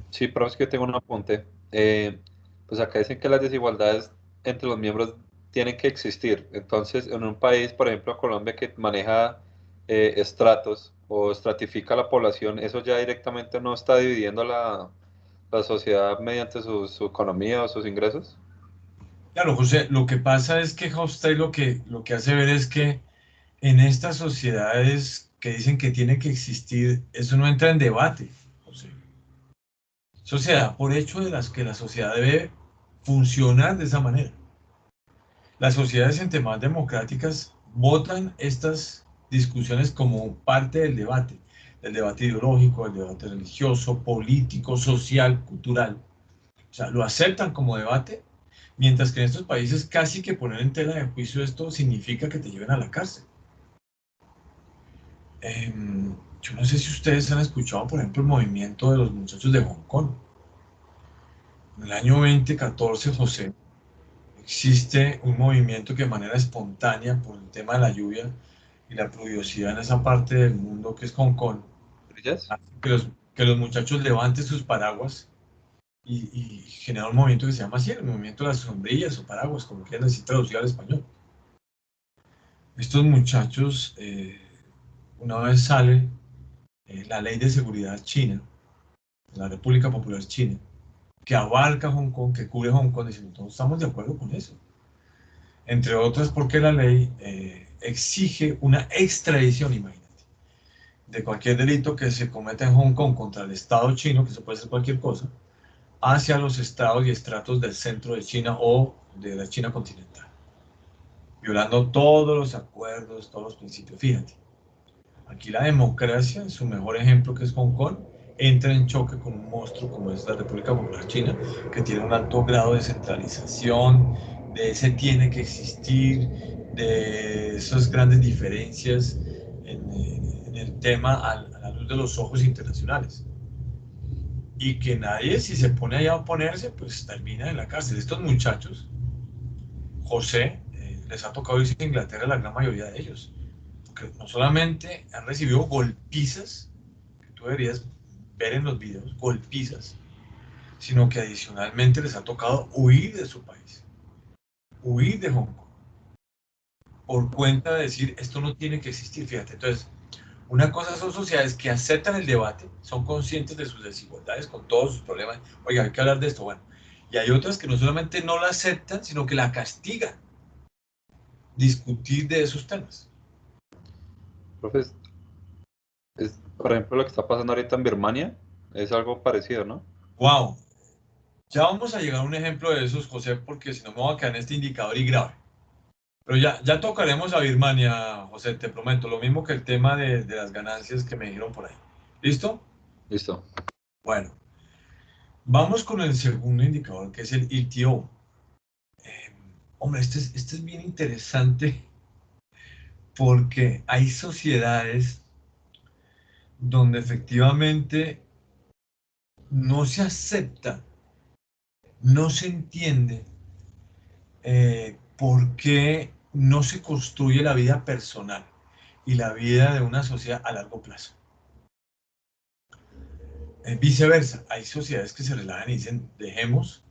Sí, pero es que tengo un apunte. Pues acá dicen que las desigualdades entre los miembros tienen que existir. Entonces, en un país, por ejemplo, Colombia, que maneja estratos o estratifica la población, eso ya directamente no está dividiendo la sociedad mediante su economía o sus ingresos. Claro, José, lo que pasa es que Hofstede lo que hace ver es que en estas sociedades que dicen que tiene que existir, eso no entra en debate, José. Eso se da por hecho de las que la sociedad debe funcionar de esa manera. Las sociedades entre más democráticas votan estas discusiones como parte del debate ideológico, del debate religioso, político, social, cultural. O sea, lo aceptan como debate, mientras que en estos países casi que poner en tela de juicio esto significa que te lleven a la cárcel. Yo no sé si ustedes han escuchado, por ejemplo, el movimiento de los muchachos de Hong Kong. En el año 2014, José, existe un movimiento que de manera espontánea, por el tema de la lluvia y la pluviosidad en esa parte del mundo que es Hong Kong, ¿Brillas? hace que los muchachos levanten sus paraguas y genera un movimiento que se llama así, el movimiento de las sombrillas o paraguas, como quieran decir traducido al español. Estos muchachos, una vez sale la ley de seguridad china, de la República Popular China, que abarca Hong Kong, que cubre Hong Kong, diciendo, todos estamos de acuerdo con eso. Entre otras porque la ley exige una extradición, imagínate, de cualquier delito que se cometa en Hong Kong contra el Estado chino, que eso puede ser cualquier cosa, hacia los estados y estratos del centro de China o de la China continental, violando todos los acuerdos, todos los principios. Fíjate, aquí la democracia, en su mejor ejemplo que es Hong Kong, entra en choque con un monstruo como es la República Popular China, que tiene un alto grado de centralización, de ese tiene que existir, de esas grandes diferencias en el tema a la luz de los ojos internacionales. Y que nadie, si se pone allá a oponerse, pues termina en la cárcel. Estos muchachos, José, les ha tocado irse a Inglaterra, la gran mayoría de ellos, porque no solamente han recibido golpizas, que tú deberías ver en los videos, golpizas, sino que adicionalmente les ha tocado huir de su país, huir de Hong Kong, por cuenta de decir, esto no tiene que existir, fíjate. Entonces, una cosa son sociedades que aceptan el debate, son conscientes de sus desigualdades con todos sus problemas, oiga, hay que hablar de esto, bueno, y hay otras que no solamente no la aceptan, sino que la castigan, discutir de esos temas. Profes, por ejemplo, lo que está pasando ahorita en Birmania es algo parecido, ¿no? Wow, ya vamos a llegar a un ejemplo de esos, José, porque si no me voy a quedar en este indicador y grave. Pero ya tocaremos a Birmania, José, te prometo, lo mismo que el tema de las ganancias que me dijeron por ahí. ¿Listo? Listo. Bueno, vamos con el segundo indicador, que es el ITO. Hombre, este es bien interesante porque hay sociedades donde efectivamente no se acepta, no se entiende por qué no se construye la vida personal y la vida de una sociedad a largo plazo. Viceversa, hay sociedades que se relajan y dicen, dejemos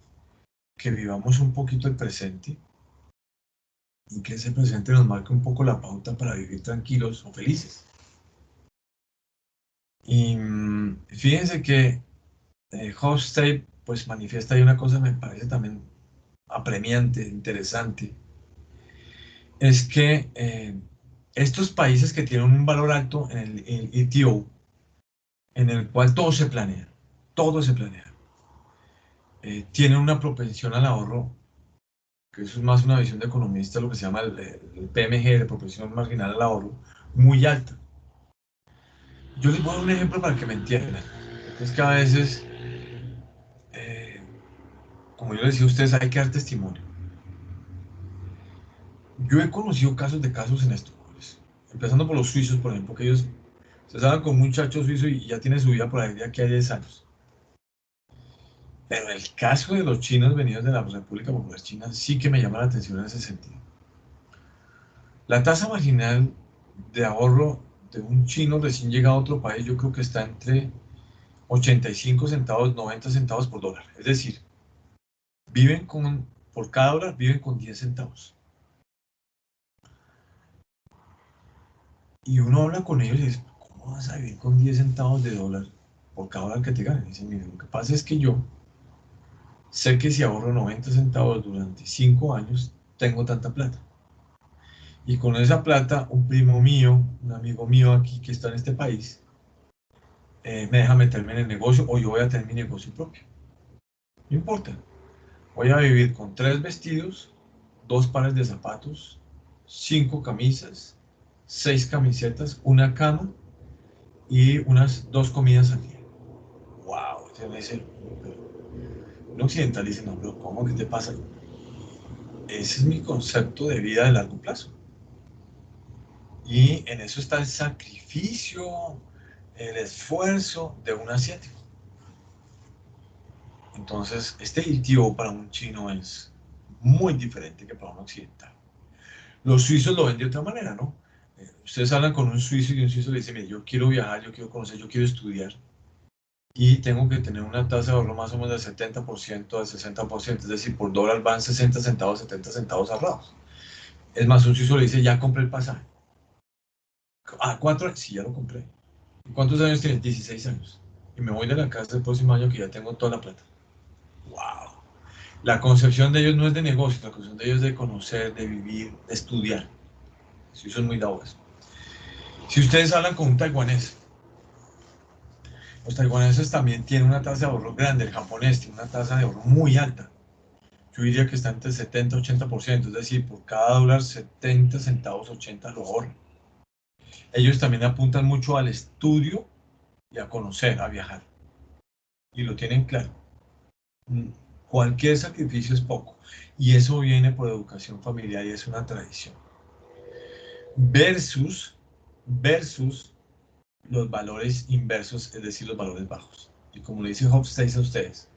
que vivamos un poquito el presente y que ese presente nos marque un poco la pauta para vivir tranquilos o felices. Y fíjense que Hofstede pues manifiesta ahí una cosa que me parece también apremiante, interesante, es que estos países que tienen un valor alto en el ITO, en el cual todo se planea, tienen una propensión al ahorro, que eso es más una visión de economista, lo que se llama el PMG, de propensión marginal al ahorro, muy alta. Yo les voy a dar un ejemplo para que me entiendan. Es que a veces, como yo les decía a ustedes, hay que dar testimonio. Yo he conocido casos en esto, pues, empezando por los suizos, por ejemplo, que ellos se saben con un muchacho suizo y ya tiene su vida por ahí de aquí a 10 años. Pero el caso de los chinos venidos de la República Popular China sí que me llama la atención en ese sentido. La tasa marginal de ahorro de un chino recién llegado a otro país, yo creo que está entre 85 centavos, 90 centavos por dólar. Es decir, por cada dólar viven con 10 centavos. Y uno habla con ellos y dice, ¿cómo vas a vivir con 10 centavos de dólar por cada dólar que te ganen? Y dicen, mire, lo que pasa es que yo sé que si ahorro 90 centavos durante 5 años, tengo tanta plata. Y con esa plata, un primo mío, un amigo mío aquí que está en este país, me deja meterme en el negocio o yo voy a tener mi negocio propio. No importa. Voy a vivir con 3 vestidos, 2 pares de zapatos, 5 camisas, 6 camisetas, una cama y unas 2 comidas al día. ¡Wow! Un occidental dice, no, pero ¿cómo? ¿Qué te pasa? Ese es mi concepto de vida de largo plazo. Y en eso está el sacrificio, el esfuerzo de un asiático. Entonces, este ITO para un chino es muy diferente que para un occidental. Los suizos lo ven de otra manera, ¿no? Ustedes hablan con un suizo y un suizo le dice, mire, yo quiero viajar, yo quiero conocer, yo quiero estudiar. Y tengo que tener una tasa de ahorro más o menos del 70%, del 60%, es decir, por dólar van 60 centavos, 70 centavos ahorrados. Es más, un suizo le dice, ya compré el pasaje. Ah, 4 años, sí, ya lo compré. ¿Cuántos años tienes? 16 años. Y me voy de la casa el próximo año que ya tengo toda la plata. ¡Wow! La concepción de ellos no es de negocio, la concepción de ellos es de conocer, de vivir, de estudiar. Sí, son muy dados. Si ustedes hablan con un taiwanés, los taiwaneses también tienen una tasa de ahorro grande, el japonés tiene una tasa de ahorro muy alta. Yo diría que está entre 70 y 80%, es decir, por cada dólar 70 centavos, 80 lo ahorran. Ellos también apuntan mucho al estudio y a conocer, a viajar. Y lo tienen claro. Cualquier sacrificio es poco. Y eso viene por educación familiar y es una tradición. Versus los valores inversos, es decir, los valores bajos. Y como le dice Hofstadter a ustedes,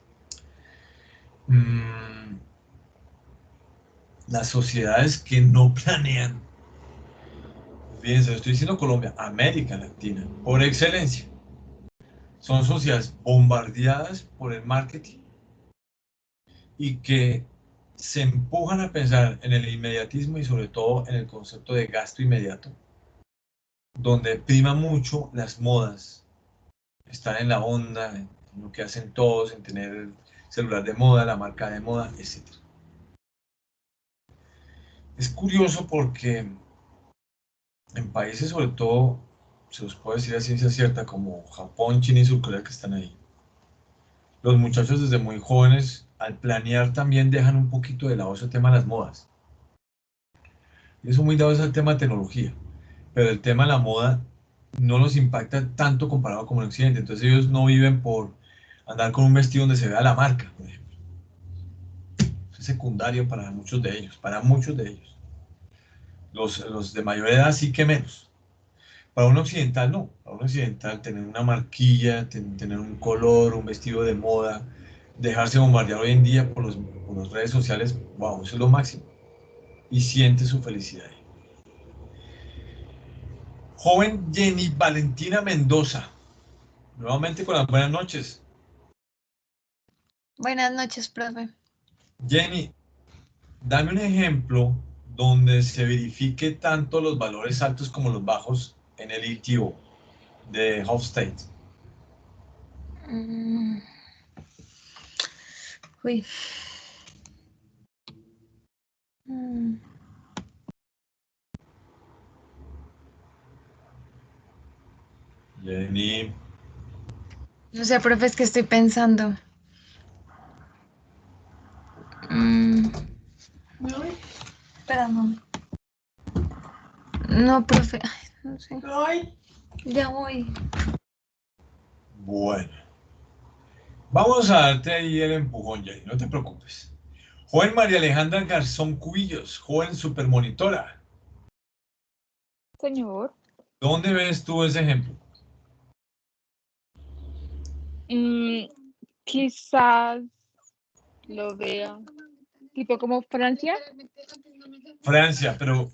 las sociedades que no planean, fíjense, estoy diciendo Colombia, América Latina, por excelencia, son sociedades bombardeadas por el marketing y que se empujan a pensar en el inmediatismo y sobre todo en el concepto de gasto inmediato, donde prima mucho las modas, estar en la onda, en lo que hacen todos, en tener el celular de moda, la marca de moda, etc. Es curioso porque en países, sobre todo, se los puede decir a ciencia cierta, como Japón, China y Surcorea que están ahí, los muchachos desde muy jóvenes, al planear también dejan un poquito de lado ese tema de las modas. Y eso muy dado es el tema de tecnología, pero el tema de la moda no los impacta tanto comparado con el occidente. Entonces ellos no viven por andar con un vestido donde se vea la marca, por ejemplo. Es secundario para muchos de ellos, para muchos de ellos. Los de mayor edad sí que menos. Para un occidental no, para un occidental tener una marquilla, tener un color, un vestido de moda, dejarse bombardear hoy en día por las redes sociales, wow, eso es lo máximo. Y siente su felicidad. Joven Jenny Valentina Mendoza, nuevamente con las buenas noches. Buenas noches, profe. Jenny, dame un ejemplo donde se verifique tanto los valores altos como los bajos en el ITO de Hofstadter. Uy. Jenny. No sé, profe, es que estoy pensando. Espera, no. No, profe. Ay, no sé. Ya voy. Bueno. Vamos a darte ahí el empujón, Jenny, no te preocupes. Joven María Alejandra Garzón Cubillos, joven supermonitora. Señor. ¿Dónde ves tú ese ejemplo? Quizás lo vea. Tipo como Francia. Francia, pero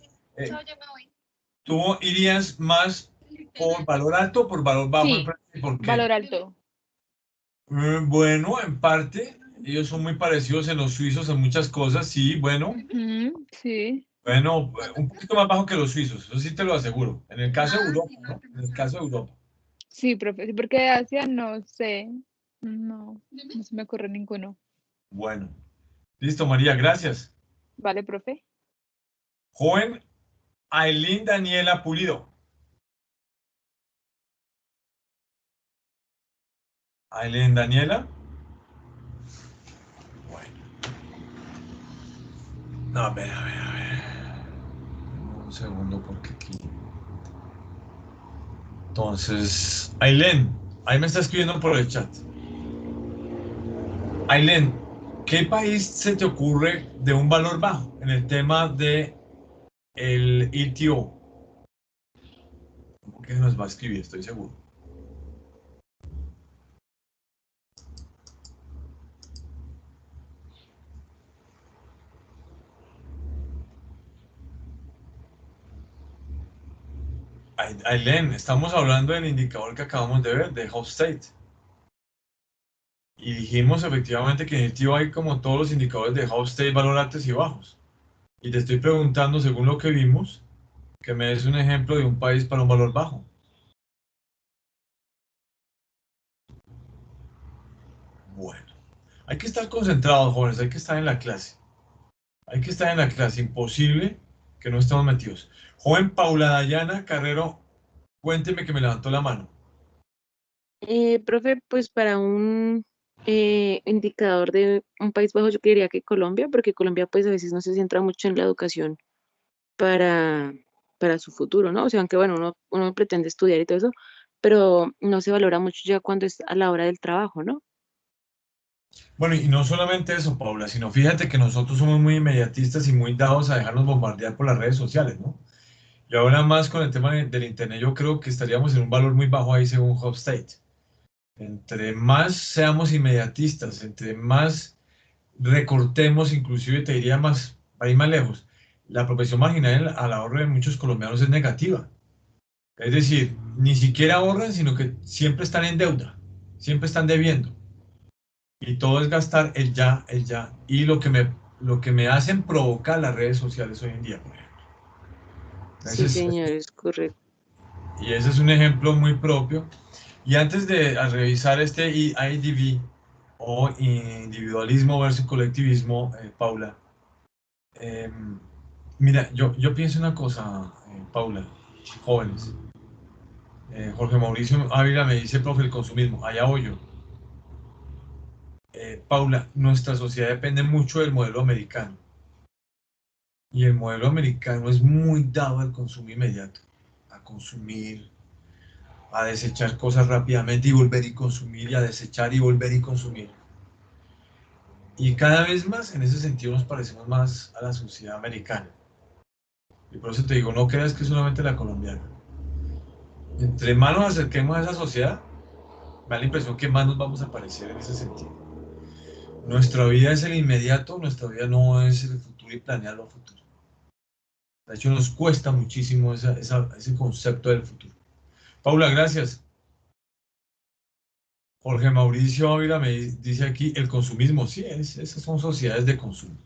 ¿tú irías más por valor alto o por valor bajo en Sí, Francia? ¿Por qué? valor alto. Bueno, en parte, ellos son muy parecidos en los suizos en muchas cosas, sí, bueno. Sí. Bueno, un poquito más bajo que los suizos, eso sí te lo aseguro. En el caso de Europa, ¿no? En el caso de Europa. Sí, profe, sí, porque de Asia no sé. No se me ocurre ninguno. Bueno. Listo, María, gracias. Vale, profe. Joven Ailín Daniela Pulido. Ailín Daniela. Bueno. No, a ver. Un segundo porque aquí. Entonces, Ailén, ahí me está escribiendo por el chat. Ailén, ¿qué país se te ocurre de un valor bajo en el tema de el ITO? ¿Cómo que nos va a escribir? Estoy seguro. Ailén, estamos hablando del indicador que acabamos de ver, de Hofstede. Y dijimos efectivamente que en el ITO hay como todos los indicadores de Hofstede, valor altos y bajos. Y te estoy preguntando, según lo que vimos, que me des un ejemplo de un país para un valor bajo. Bueno, hay que estar concentrados, jóvenes, hay que estar en la clase. Hay que estar en la clase, imposible que no estemos metidos. Joven Paula Dayana Carrero, cuénteme que me levantó la mano. Profe, pues para un indicador de un país bajo, yo diría que Colombia, porque Colombia pues a veces no se centra mucho en la educación para, para su futuro, ¿no? O sea, aunque bueno, uno pretende estudiar y todo eso, pero no se valora mucho ya cuando es a la hora del trabajo, ¿no? Bueno, y no solamente eso, Paula, sino fíjate que nosotros somos muy inmediatistas y muy dados a dejarnos bombardear por las redes sociales, ¿no? Y ahora más con el tema del Internet, yo creo que estaríamos en un valor muy bajo ahí según Hofstede. Entre más seamos inmediatistas, entre más recortemos, inclusive te diría más, para ir más lejos, la profesión marginal al ahorro de muchos colombianos es negativa. Es decir, ni siquiera ahorran, sino que siempre están en deuda, siempre están debiendo. Y todo es gastar el ya, el ya. Y lo que me hacen provocar las redes sociales hoy en día, por ejemplo. Sí, Ese señor, es correcto. y ese es un ejemplo muy propio. Y antes de revisar este IDV o individualismo versus colectivismo, Paula, eh, mira, yo pienso una cosa, Paula, jóvenes. Jorge Mauricio Ávila me dice, profe, el consumismo, allá voy yo. Paula, nuestra sociedad depende mucho del modelo americano. Y el modelo americano es muy dado al consumo inmediato, a consumir, a desechar cosas rápidamente y volver y consumir, y a desechar y volver y consumir. Y cada vez más, en ese sentido, nos parecemos más a la sociedad americana. Y por eso te digo, no creas que es solamente la colombiana. Entre más nos acerquemos a esa sociedad, me da la impresión que más nos vamos a parecer en ese sentido. Nuestra vida es el inmediato, nuestra vida no es el futuro y planearlo a futuro. De hecho, nos cuesta muchísimo ese concepto del futuro. Paula, gracias. Jorge Mauricio Ávila me dice aquí, el consumismo, sí, esas son sociedades de consumo.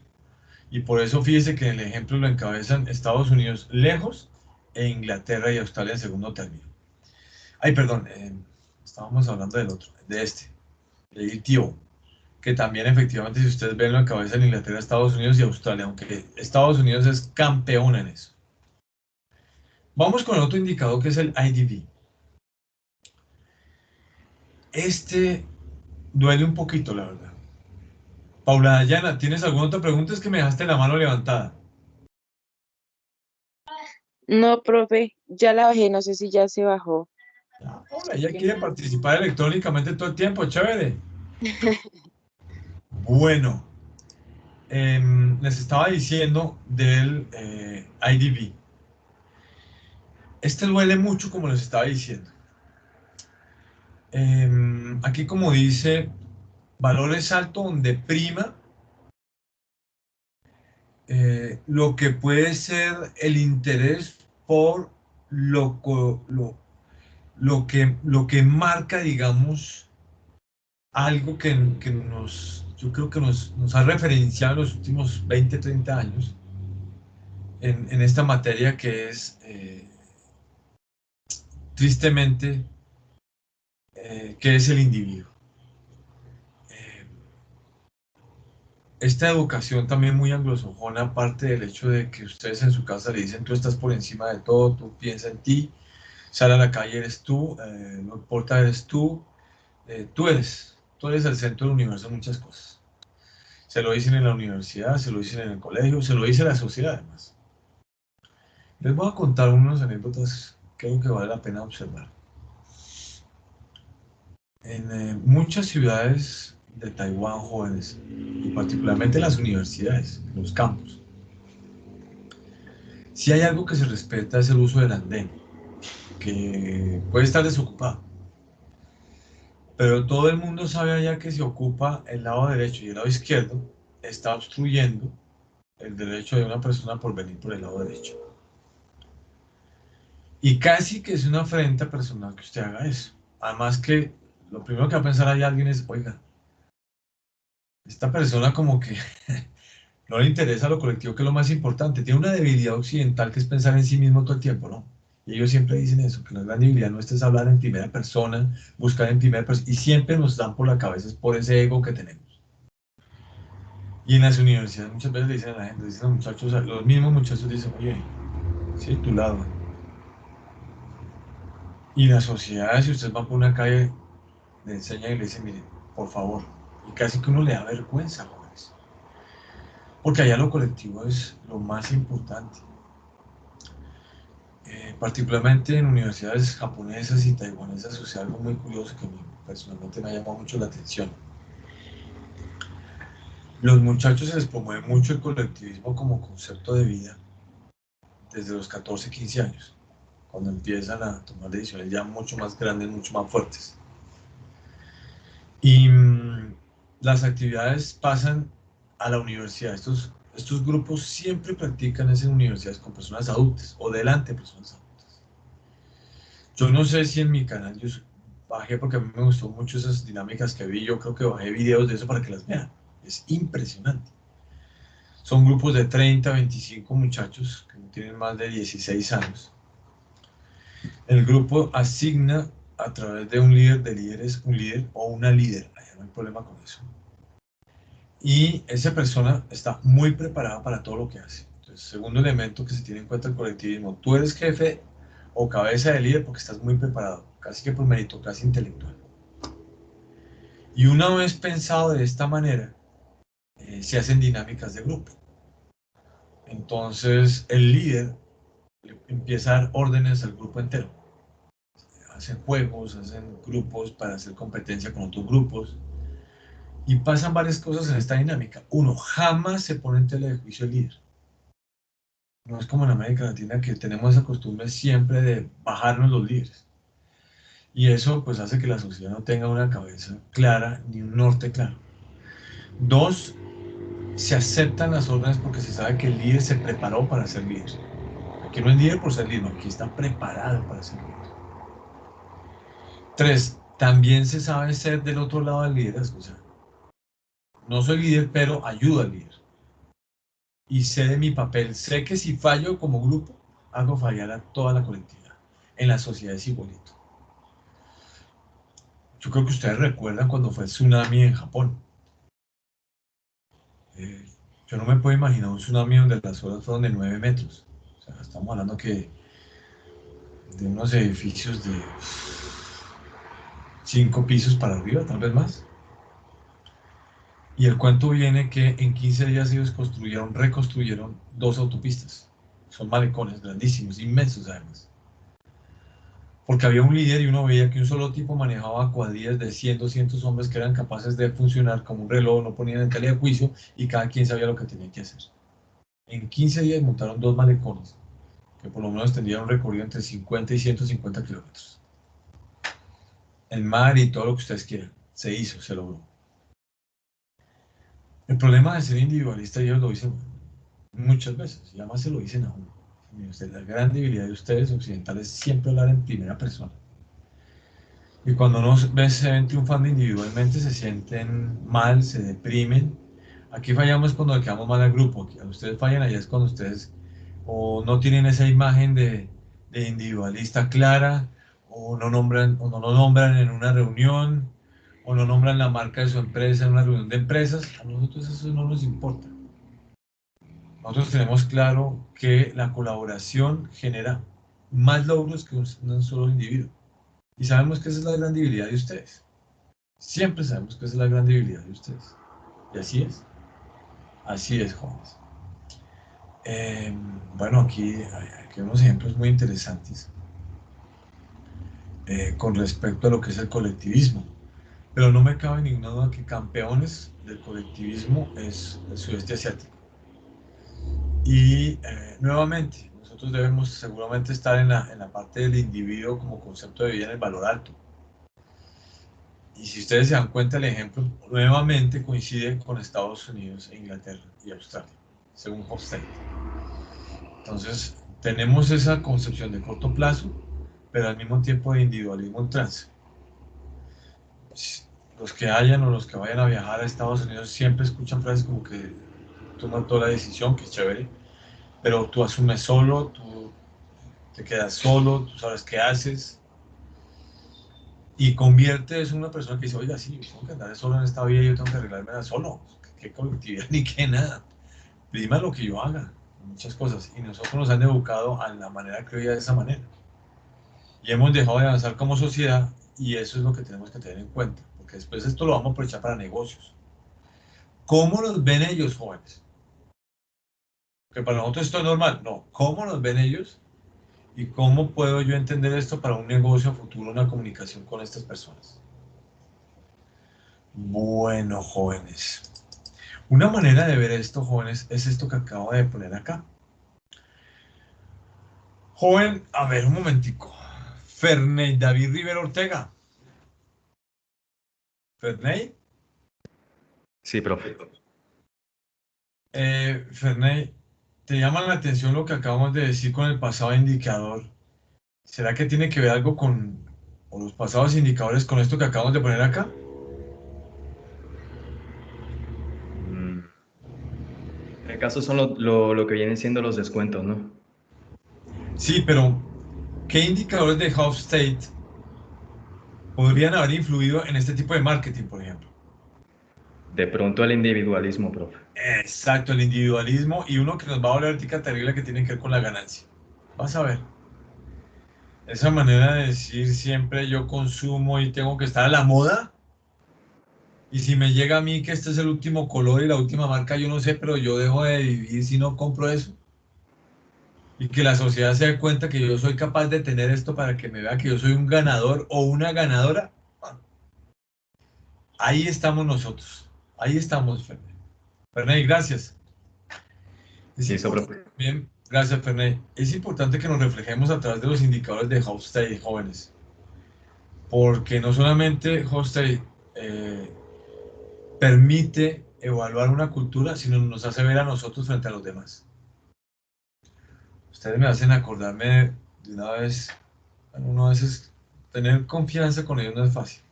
Y por eso fíjese que en el ejemplo lo encabezan Estados Unidos lejos e Inglaterra y Australia en segundo término. Ay, perdón, estábamos hablando del otro, de este, el ITO, que también efectivamente si ustedes ven lo encabezan Inglaterra, Estados Unidos y Australia, aunque Estados Unidos es campeón en eso. Vamos con el otro indicador que es el IDV. Este duele un poquito, la verdad. Paula Dayana, ¿tienes alguna otra pregunta? Es que me dejaste la mano levantada. No, profe, ya la bajé, no sé si ya se bajó. Ah, Paula, ella quiere participar electrónicamente todo el tiempo, chévere. Bueno, les estaba diciendo del IDV. Este duele mucho, como les estaba diciendo. Aquí, como dice, valores altos donde prima lo que puede ser el interés por lo que marca, digamos, algo que yo creo que nos ha referenciado en los últimos 20, 30 años en esta materia que es, tristemente, que es el individuo. Eh, esta educación también muy anglosajona, aparte del hecho de que ustedes en su casa le dicen tú estás por encima de todo, tú piensa en ti, sal a la calle eres tú, no importa eres tú, tú eres el centro del universo en muchas cosas. Se lo dicen en la universidad, se lo dicen en el colegio, se lo dice la sociedad además. Les voy a contar unas anécdotas que creo que vale la pena observar. En muchas ciudades de Taiwán jóvenes, y particularmente en las universidades, en los campus, si hay algo que se respeta es el uso del andén, que puede estar desocupado. Pero todo el mundo sabe allá que si ocupa el lado derecho y el lado izquierdo, está obstruyendo el derecho de una persona por venir por el lado derecho. Y casi que es una afrenta personal que usted haga eso. Además que lo primero que va a pensar ahí alguien es, oiga, esta persona como que no le interesa lo colectivo, que es lo más importante. Tiene una debilidad occidental que es pensar en sí mismo todo el tiempo, ¿no? Y ellos siempre dicen eso, que la gran debilidad nuestra es hablar en primera persona, buscar en primera persona, y siempre nos dan por la cabeza es por ese ego que tenemos. Y en las universidades muchas veces le dicen a la gente, dicen a los muchachos, los mismos muchachos dicen, oye, sí, tu lado. Y la sociedad, si usted va por una calle, le enseña y le dice, mire, por favor, y casi que uno le da vergüenza, jóvenes. Porque allá lo colectivo es lo más importante. Particularmente en universidades japonesas y taiwanesas sucede algo muy curioso que a mí personalmente me ha llamado mucho la atención. Los muchachos se les promueve mucho el colectivismo como concepto de vida desde los 14, 15 años, cuando empiezan a tomar decisiones ya mucho más grandes, mucho más fuertes. Y las actividades pasan a la universidad. Estos grupos siempre practican eso en universidades con personas adultas o delante de personas adultas. Yo no sé si en mi canal yo bajé, porque a mí me gustó mucho esas dinámicas que vi, yo creo que bajé videos de eso para que las vean. Es impresionante. Son grupos de 30, 25 muchachos que no tienen más de 16 años. El grupo asigna a través de un líder de líderes, un líder o una líder. Allá no hay problema con eso. Y esa persona está muy preparada para todo lo que hace. Entonces, segundo elemento que se tiene en cuenta el colectivismo, tú eres jefe o cabeza de líder porque estás muy preparado, casi que por meritocracia intelectual. Y una vez pensado de esta manera, se hacen dinámicas de grupo. Entonces, el líder empieza a dar órdenes al grupo entero. Hacen juegos, hacen grupos para hacer competencia con otros grupos. Y pasan varias cosas en esta dinámica. Uno, jamás se pone en tela de juicio el líder. No es como en América Latina que tenemos esa costumbre siempre de bajarnos los líderes. Y eso pues hace que la sociedad no tenga una cabeza clara ni un norte claro. Dos, se aceptan las órdenes porque se sabe que el líder se preparó para ser líder. Aquí no es líder por ser líder, aquí está preparado para ser líder. Tres, también se sabe ser del otro lado del liderazgo. O sea, no soy líder, pero ayudo al líder. Y sé de mi papel. Sé que si fallo como grupo, hago fallar a toda la colectividad. En la sociedad es igualito. Yo creo que ustedes recuerdan cuando fue el tsunami en Japón. Yo no me puedo imaginar un tsunami donde las olas fueron de 9 metros. O sea, estamos hablando que de unos edificios de 5 pisos para arriba, tal vez más. Y el cuento viene que en 15 días ellos reconstruyeron 2 autopistas. Son malecones grandísimos, inmensos además. Porque había un líder y uno veía que un solo tipo manejaba cuadrillas de 100, 200 hombres que eran capaces de funcionar como un reloj, no ponían en tela de juicio y cada quien sabía lo que tenía que hacer. En 15 días montaron 2 malecones que por lo menos tendrían un recorrido entre 50 y 150 kilómetros. El mar y todo lo que ustedes quieran. Se hizo, se logró. El problema de ser individualista, ellos lo dicen muchas veces, y además se lo dicen a uno. La gran debilidad de ustedes occidentales es siempre hablar en primera persona. Y cuando no se ven triunfando individualmente, se sienten mal, se deprimen. Aquí fallamos cuando le quedamos mal al grupo. Aquí, ustedes fallan allá es cuando ustedes o no tienen esa imagen de individualista clara, o no lo nombran en una reunión, o no nombran la marca de su empresa en una reunión de empresas, a nosotros eso no nos importa. Nosotros tenemos claro que la colaboración genera más logros que un solo individuo. Y sabemos que esa es la gran debilidad de ustedes. Siempre sabemos que esa es la gran debilidad de ustedes. Y así es. Así es, jóvenes. Bueno, aquí hay unos ejemplos muy interesantes con respecto a lo que es el colectivismo. Pero no me cabe ninguna duda que campeones del colectivismo es el sudeste asiático. Y nuevamente, nosotros debemos seguramente estar en la parte del individuo como concepto de vida en el valor alto. Y si ustedes se dan cuenta, el ejemplo nuevamente coincide con Estados Unidos e Inglaterra y Australia, según Hofstede. Entonces, tenemos esa concepción de corto plazo, pero al mismo tiempo de individualismo en trance. Los que hayan o los que vayan a viajar a Estados Unidos siempre escuchan frases como que toma toda la decisión, que es chévere, pero tú asumes solo, tú te quedas solo, tú sabes qué haces, y conviertes en una persona que dice, oiga, sí, yo tengo que andar solo en esta vida, yo tengo que arreglármela solo, qué colectividad ni qué nada, dime lo que yo haga, muchas cosas, y nosotros nos han educado a la manera que hoy de esa manera, y hemos dejado de avanzar como sociedad, y eso es lo que tenemos que tener en cuenta, porque después esto lo vamos a aprovechar para negocios. ¿Cómo nos ven ellos, jóvenes? Que para nosotros esto es normal, no, ¿cómo nos ven ellos? ¿Y cómo puedo yo entender esto para un negocio futuro, una comunicación con estas personas? Bueno, jóvenes. Una manera de ver esto, jóvenes, es esto que acabo de poner acá. Joven, a ver, un momentico. Ferney David Rivera Ortega. Ferney. Sí, profe. Ferney, ¿te llama la atención lo que acabamos de decir con el pasado indicador? ¿Será que tiene que ver algo con o los pasados indicadores con esto que acabamos de poner acá? En el caso son lo que vienen siendo los descuentos, ¿no? Sí, pero ¿qué indicadores de Hofstede podrían haber influido en este tipo de marketing, por ejemplo? De pronto el individualismo, profe. Exacto, el individualismo y uno que nos va a volver tica terrible que tiene que ver con la ganancia. Vas a ver. Esa manera de decir siempre yo consumo y tengo que estar a la moda. Y si me llega a mí que este es el último color y la última marca, yo no sé, pero yo dejo de vivir si no compro eso. Y que la sociedad se dé cuenta que yo soy capaz de tener esto para que me vea que yo soy un ganador o una ganadora. Ahí estamos nosotros. Ahí estamos, Ferney. Ferney, gracias. Sí, eso, profe. Bien, gracias, Ferney. Es importante que nos reflejemos a través de los indicadores de Hofstede, jóvenes. Porque no solamente Hofstede permite evaluar una cultura, sino nos hace ver a nosotros frente a los demás. Ustedes me hacen acordarme de una vez, uno a veces tener confianza con ellos no es fácil,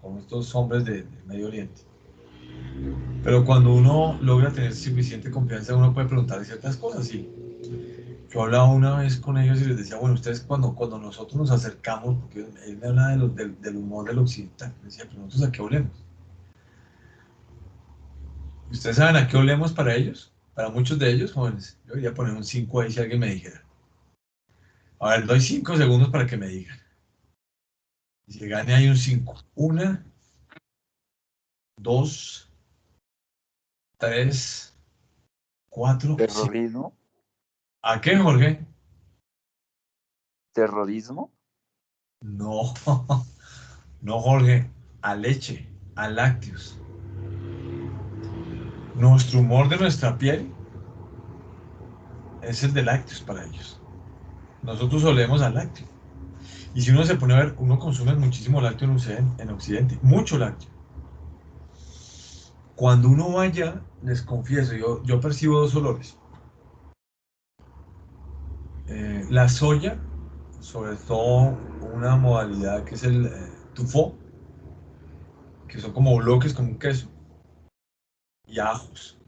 con estos hombres de Medio Oriente. Pero cuando uno logra tener suficiente confianza, uno puede preguntarle ciertas cosas. Y yo hablaba una vez con ellos y les decía, bueno, ustedes cuando nosotros nos acercamos, porque él me hablaba del humor del occidental, me decía, pero nosotros ¿a qué olemos? ¿Ustedes saben a qué olemos para ellos? Para muchos de ellos, jóvenes. Yo debería poner un 5 ahí si alguien me dijera. A ver, doy 5 segundos para que me digan. Y si gane ahí un 5. 1, 2, 3, 4, 5. ¿Terrorismo? ¿A qué, Jorge? ¿Terrorismo? No, no, Jorge. A leche, a lácteos. Nuestro humor de nuestra piel es el de lácteos para ellos. Nosotros olemos al lácteo. Y si uno se pone a ver, uno consume muchísimo lácteo en Occidente, mucho lácteo. Cuando uno vaya, les confieso, yo percibo dos olores. La soya, sobre todo una modalidad que es el tufo, que son como bloques, como un queso, y ajos,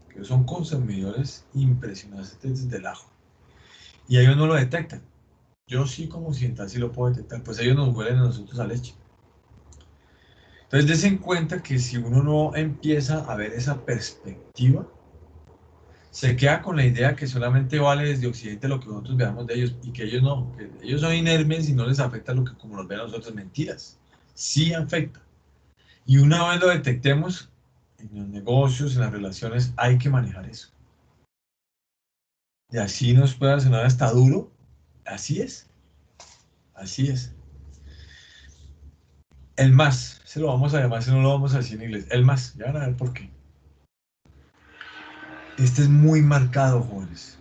que son consumidores impresionantes del ajo. Y ellos no lo detectan. Yo sí como occidental sí lo puedo detectar, pues ellos nos huelen a nosotros a leche. Entonces, des en cuenta que si uno no empieza a ver esa perspectiva, se queda con la idea que solamente vale desde Occidente lo que nosotros veamos de ellos, y que ellos no, que ellos son inermes y no les afecta lo que como nos ven a nosotros. Mentiras. Sí afecta. Y una vez lo detectemos, en los negocios, en las relaciones, hay que manejar eso. Y así nos puede sonar hasta duro. Así es. Así es. El más, se lo vamos a llamar, si no lo vamos a decir en inglés. El más, ya van a ver por qué. Este es muy marcado, jóvenes.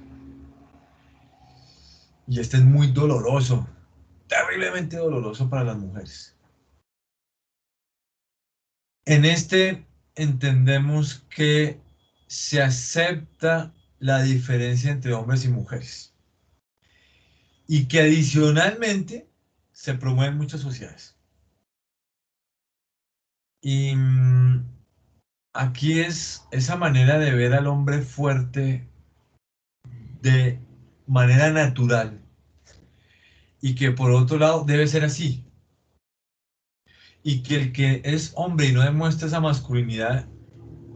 Y este es muy doloroso, terriblemente doloroso para las mujeres. En este entendemos que se acepta la diferencia entre hombres y mujeres. Y que adicionalmente se promueve en muchas sociedades. Y aquí es esa manera de ver al hombre fuerte de manera natural, y que por otro lado debe ser así, y que el que es hombre y no demuestra esa masculinidad,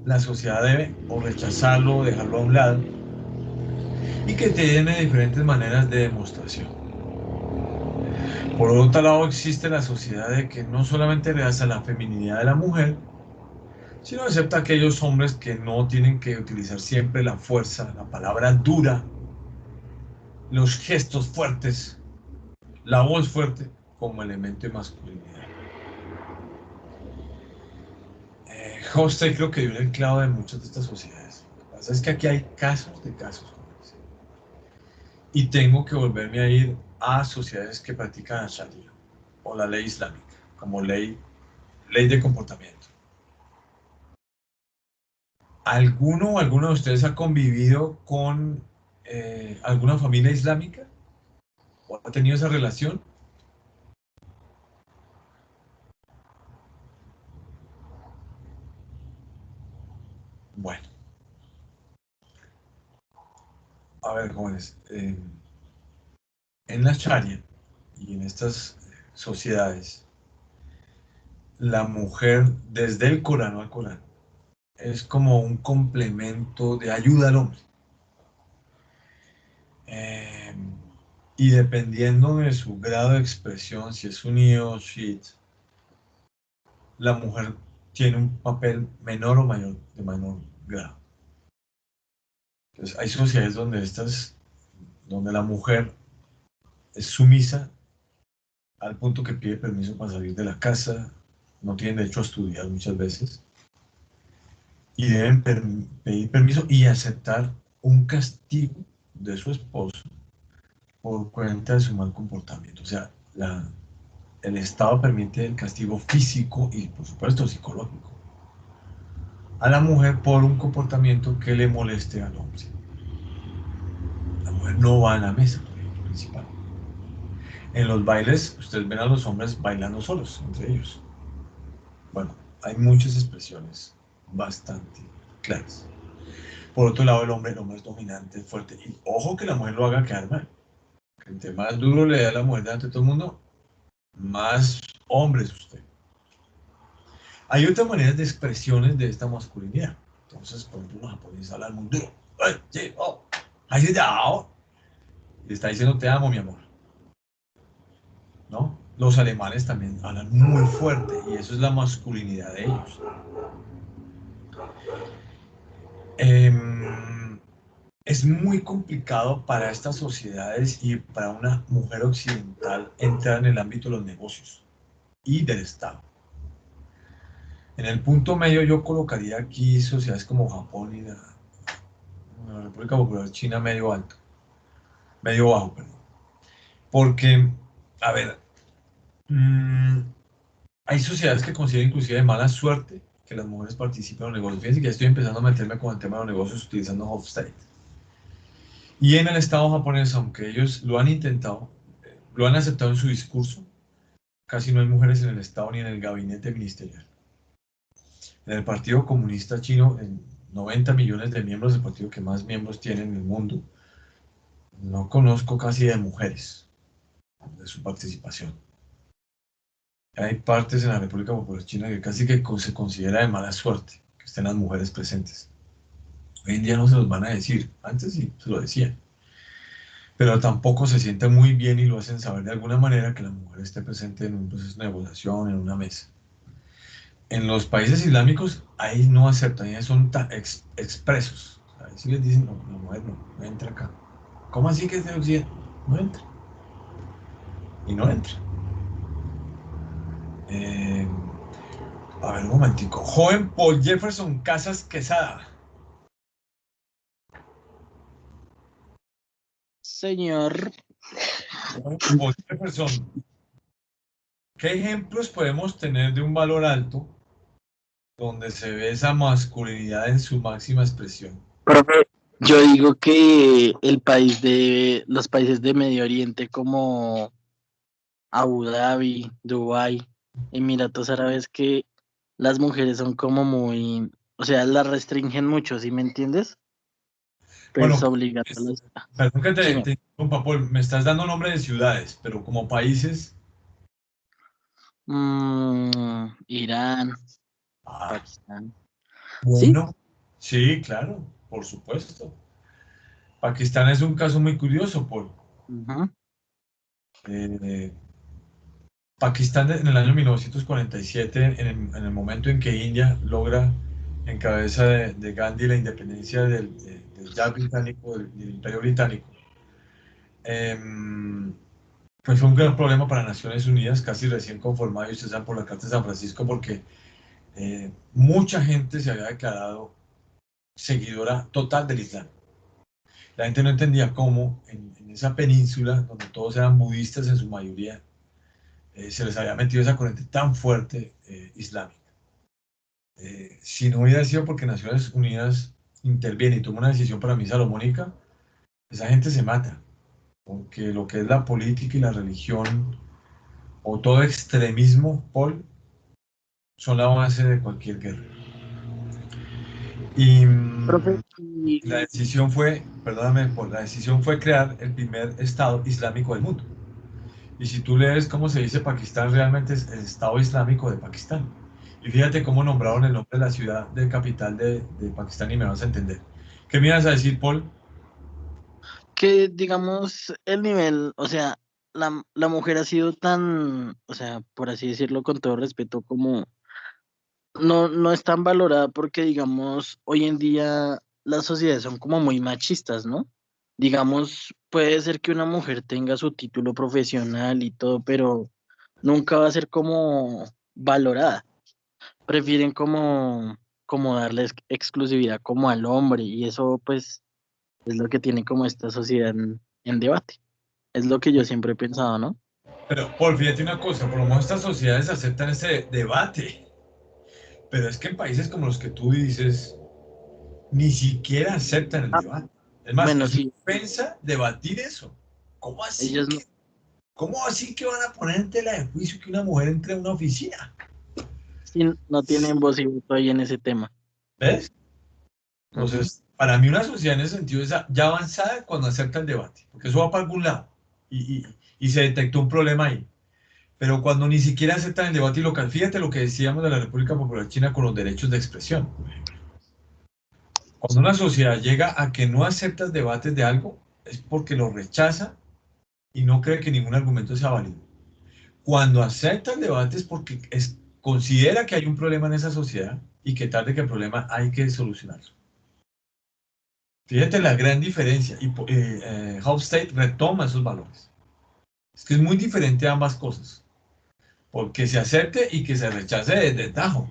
la sociedad debe o rechazarlo o dejarlo a un lado, y que tiene diferentes maneras de demostración. Por otro lado existe la sociedad de que no solamente rechaza la feminidad de la mujer, sino acepta a aquellos hombres que no tienen que utilizar siempre la fuerza, la palabra dura, los gestos fuertes, la voz fuerte como elemento de masculinidad. Hofstede creo que dio el clavo de muchas de estas sociedades. Lo que pasa es que aquí hay casos de casos. Y tengo que volverme a ir a sociedades que practican la Sharia o la ley islámica como ley de comportamiento. ¿Alguno o alguno de ustedes ha convivido con alguna familia islámica? ¿O ha tenido esa relación? Bueno. A ver, jóvenes. En la Sharia y en estas sociedades, la mujer, desde el Corán al Corán, es como un complemento de ayuda al hombre. Y dependiendo de su grado de expresión, si es suní o chiita, la mujer tiene un papel menor o mayor, de menor grado. Entonces, hay sociedades donde la mujer es sumisa al punto que pide permiso para salir de la casa, no tienen derecho a estudiar muchas veces, y deben pedir permiso y aceptar un castigo de su esposo por cuenta de su mal comportamiento. O sea, el Estado permite el castigo físico y, por supuesto, psicológico a la mujer por un comportamiento que le moleste al hombre. La mujer no va a la mesa, por ejemplo, principal. En los bailes, ustedes ven a los hombres bailando solos, entre ellos. Bueno, hay muchas expresiones bastante claras. Por otro lado, el hombre es dominante, fuerte. Y ojo que la mujer lo haga quedar mal. Entre más duro le da a la mujer delante de todo el mundo, más hombre es usted. Hay otras maneras de expresiones de esta masculinidad. Entonces, por ejemplo, los japoneses hablan muy duro. Y está diciendo te amo, mi amor. ¿No? Los alemanes también hablan muy fuerte y eso es la masculinidad de ellos. Es muy complicado para estas sociedades y para una mujer occidental entrar en el ámbito de los negocios y del Estado. En el punto medio yo colocaría aquí sociedades como Japón y la República Popular China medio bajo, perdón. Porque, a ver, hay sociedades que consideran inclusive de mala suerte que las mujeres participen en los negocios. Fíjense que ya estoy empezando a meterme con el tema de los negocios utilizando Hofstede. Y en el Estado japonés, aunque ellos lo han intentado, lo han aceptado en su discurso, casi no hay mujeres en el Estado ni en el gabinete ministerial. En el Partido Comunista Chino, en 90 millones de miembros, el partido que más miembros tiene en el mundo, no conozco casi de mujeres de su participación. Hay partes en la República Popular China que casi que se considera de mala suerte que estén las mujeres presentes. Hoy en día no se los van a decir, antes sí se lo decían, pero tampoco se siente muy bien y lo hacen saber de alguna manera que la mujer esté presente en un proceso de negociación, en una mesa. En los países islámicos, ahí no aceptan, ahí son tan expresos. Ahí sí les dicen, no, la mujer no entra acá. ¿Cómo así que es de Occidente? No entra. Y no entra. A ver, un momentico. Joven Paul Jefferson Casas Quesada. Señor, Joven Paul Jefferson. ¿Qué ejemplos podemos tener de un valor alto donde se ve esa masculinidad en su máxima expresión? profe, yo digo que los países de Medio Oriente como Abu Dhabi, Dubái, Emiratos Árabes, que las mujeres son como muy, o sea, las restringen mucho, ¿sí me entiendes? Pues Bueno, obligándolas. perdón que Señor, te interrumpa, Paul, me estás dando nombre de ciudades, pero como países. Irán, Ah, Pakistán. ¿Sí? bueno, sí, claro, por supuesto. Pakistán es un caso muy curioso, Paul. Ujú. Pakistán en el año 1947, en el momento en que India logra, en cabeza de Gandhi, la independencia del Yad británico, del Imperio Británico, pues fue un gran problema para Naciones Unidas, casi recién conformado, y ustedes saben por la Carta de San Francisco, porque mucha gente se había declarado seguidora total del Islam. La gente no entendía cómo en esa península, donde todos eran budistas en su mayoría, se les había metido esa corriente tan fuerte islámica. Si no hubiera sido porque Naciones Unidas interviene y toma una decisión para mí salomónica, esa gente se mata, porque lo que es la política y la religión, o todo extremismo, Paul, son la base de cualquier guerra. Y Profe, la decisión fue, perdóname, Paul, la decisión fue crear el primer Estado islámico del mundo. Y si tú lees cómo se dice Pakistán, realmente es el Estado Islámico de Pakistán. Y fíjate cómo nombraron el nombre de la ciudad de capital de Pakistán y me vas a entender. ¿Qué me ibas a decir, Paul? que digamos el nivel, o sea, la mujer ha sido tan, o sea, por así decirlo con todo respeto, como no es tan valorada porque, digamos, hoy en día las sociedades son como muy machistas, ¿no? Digamos, puede ser que una mujer tenga su título profesional y todo, pero nunca va a ser como valorada. Prefieren como darle exclusividad como al hombre y eso pues es lo que tiene como esta sociedad en debate. Es lo que yo siempre he pensado, ¿no? Pero, Paul, fíjate una cosa, por lo menos estas sociedades aceptan ese debate, pero es que en países como los que tú dices, ni siquiera aceptan el Ah, debate. Es más, bueno, es una sí, ofensa debatir eso. ¿Cómo así ellos no, que, cómo así que van a poner en tela de juicio que una mujer entre a una oficina? sí, no tienen voz y voto ahí en ese tema. ¿Ves? Ujú. Entonces, para mí una sociedad en ese sentido es ya avanzada cuando acepta el debate, porque eso va para algún lado y se detectó un problema ahí. Pero cuando ni siquiera aceptan el debate y local, fíjate lo que decíamos de la República Popular China con los derechos de expresión. Cuando una sociedad llega a que no acepta debates de algo, es porque lo rechaza y no cree que ningún argumento sea válido. Cuando acepta el debate es porque considera que hay un problema en esa sociedad y que tarde que el problema hay que solucionarlo. Fíjate la gran diferencia y Hofstede retoma esos valores. Es que es muy diferente ambas cosas, porque se acepte y que se rechace de tajo.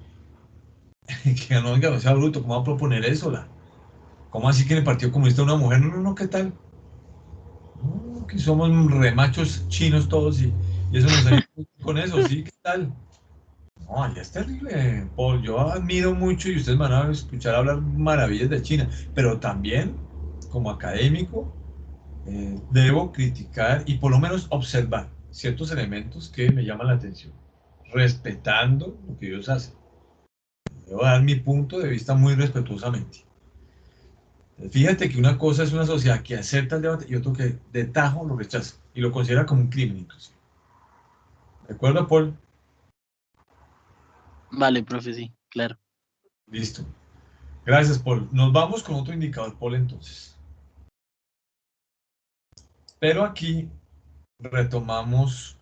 Que no, oiga, no sea bruto, ¿cómo va a proponer eso? ¿Cómo así que en el Partido Comunista una mujer? No, no, no, ¿qué tal? No, que somos remachos chinos todos y eso nos sale con eso, ¿sí? ¿Qué tal? No, ya es terrible, Paul. Yo admiro mucho y ustedes van a escuchar hablar maravillas de China, pero también, como académico, debo criticar y por lo menos observar ciertos elementos que me llaman la atención, respetando lo que ellos hacen. Debo dar mi punto de vista muy respetuosamente. Fíjate que una cosa es una sociedad que acepta el debate y otro que de tajo lo rechaza y lo considera como un crimen inclusive. ¿De acuerdo, Paul? Vale, profe, sí, claro. Listo. Gracias, Paul. Nos vamos con otro indicador, Paul, entonces. Pero aquí retomamos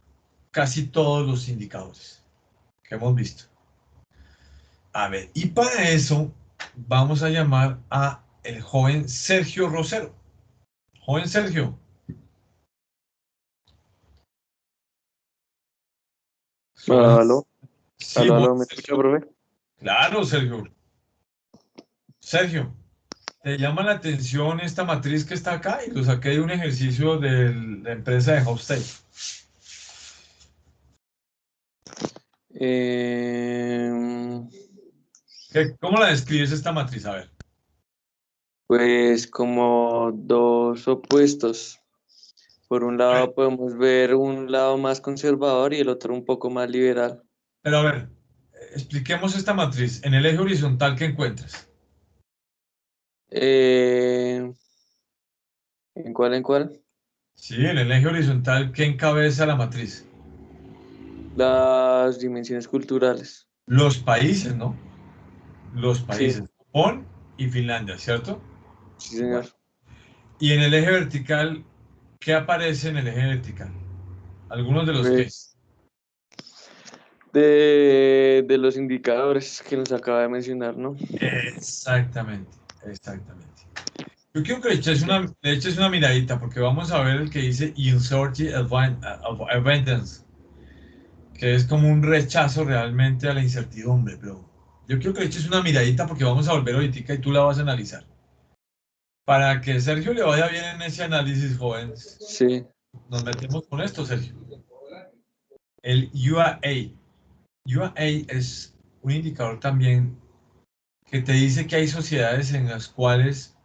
casi todos los indicadores que hemos visto. A ver, y para eso vamos a llamar a el joven Sergio Rosero. Joven Sergio. Joven. Aló, Sí, aló, joven ¿me escucha, Sergio. profe? Claro, Sergio. Sergio, ¿te llama la atención esta matriz que está acá? Y lo saqué de un ejercicio de la empresa de Hofstede. ¿Cómo la describes esta matriz? A ver. Pues como dos opuestos. Por un lado podemos ver un lado más conservador y el otro un poco más liberal. Pero a ver, expliquemos esta matriz. En el eje horizontal, ¿qué encuentras? ¿En cuál, en cuál? Sí, en el eje horizontal, ¿qué encabeza la matriz? Las dimensiones culturales. Los países, ¿no? Los países. Sí, Japón y Finlandia, ¿cierto? sí, señor. Y en el eje vertical, ¿qué aparece en el eje vertical? Algunos de los que... Pues, de los indicadores que nos acaba de mencionar, ¿no? Exactamente, exactamente. Yo quiero que le eches una miradita, porque vamos a ver el que dice Uncertainty of Evidence, que es como un rechazo realmente a la incertidumbre, pero yo quiero que le eches una miradita porque vamos a volver ahorita y tú la vas a analizar. Para que Sergio le vaya bien en ese análisis, jóvenes, Sí. nos metemos con esto, Sergio. El UAA. UAA es un indicador también que te dice que hay sociedades en las cuales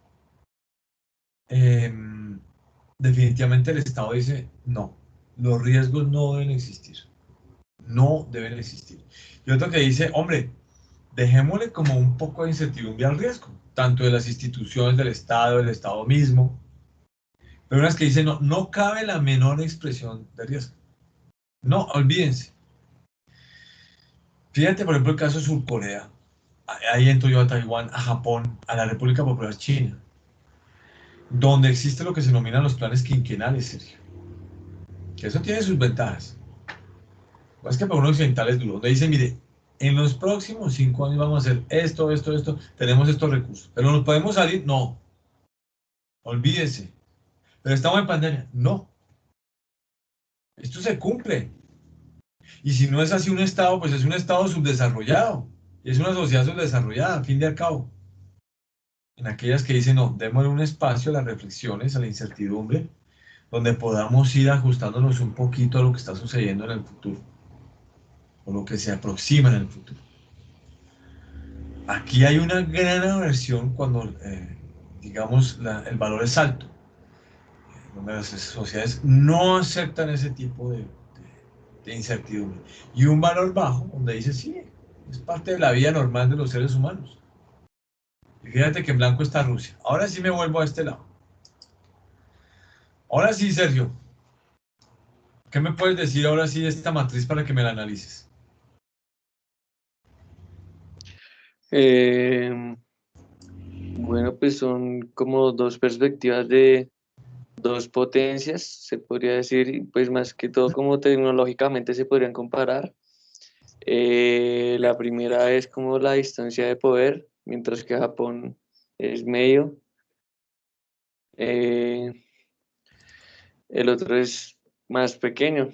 definitivamente el Estado dice, no, los riesgos no deben existir. No deben existir. Y otro que dice, hombre, dejémosle como un poco de incertidumbre al riesgo, tanto de las instituciones del Estado mismo, pero unas que dicen, no, no cabe la menor expresión de riesgo. No, olvídense. Fíjate, por ejemplo, el caso de Surcorea. Ahí entro yo a Taiwán, a Japón, a la República Popular China, donde existe lo que se denominan los planes quinquenales, Sergio. Que eso tiene sus ventajas. Es que para un occidental es duro, donde dice, mire, en los próximos 5 años vamos a hacer esto, esto, esto, tenemos estos recursos, pero ¿nos podemos salir? No, olvídese. Pero estamos en pandemia, no. Esto se cumple. Y si no es así un Estado, pues es un Estado subdesarrollado. Y es una sociedad subdesarrollada, al fin y al cabo. En aquellas que dicen, no, démosle un espacio a las reflexiones, a la incertidumbre, donde podamos ir ajustándonos un poquito a lo que está sucediendo en el futuro, o lo que se aproxima en el futuro. Aquí hay una gran aversión cuando, digamos, el valor es alto, donde las sociedades no aceptan ese tipo de incertidumbre. Y un valor bajo, donde dice, sí, es parte de la vida normal de los seres humanos. Y fíjate que en blanco está Rusia. Ahora sí me vuelvo a este lado. Ahora sí, Sergio, ¿qué me puedes decir ahora sí de esta matriz para que me la analices? Bueno, pues son como dos perspectivas de dos potencias, se podría decir, y pues más que todo como tecnológicamente se podrían comparar. La primera es como la distancia de poder, mientras que Japón es medio. Eh, el otro es más pequeño.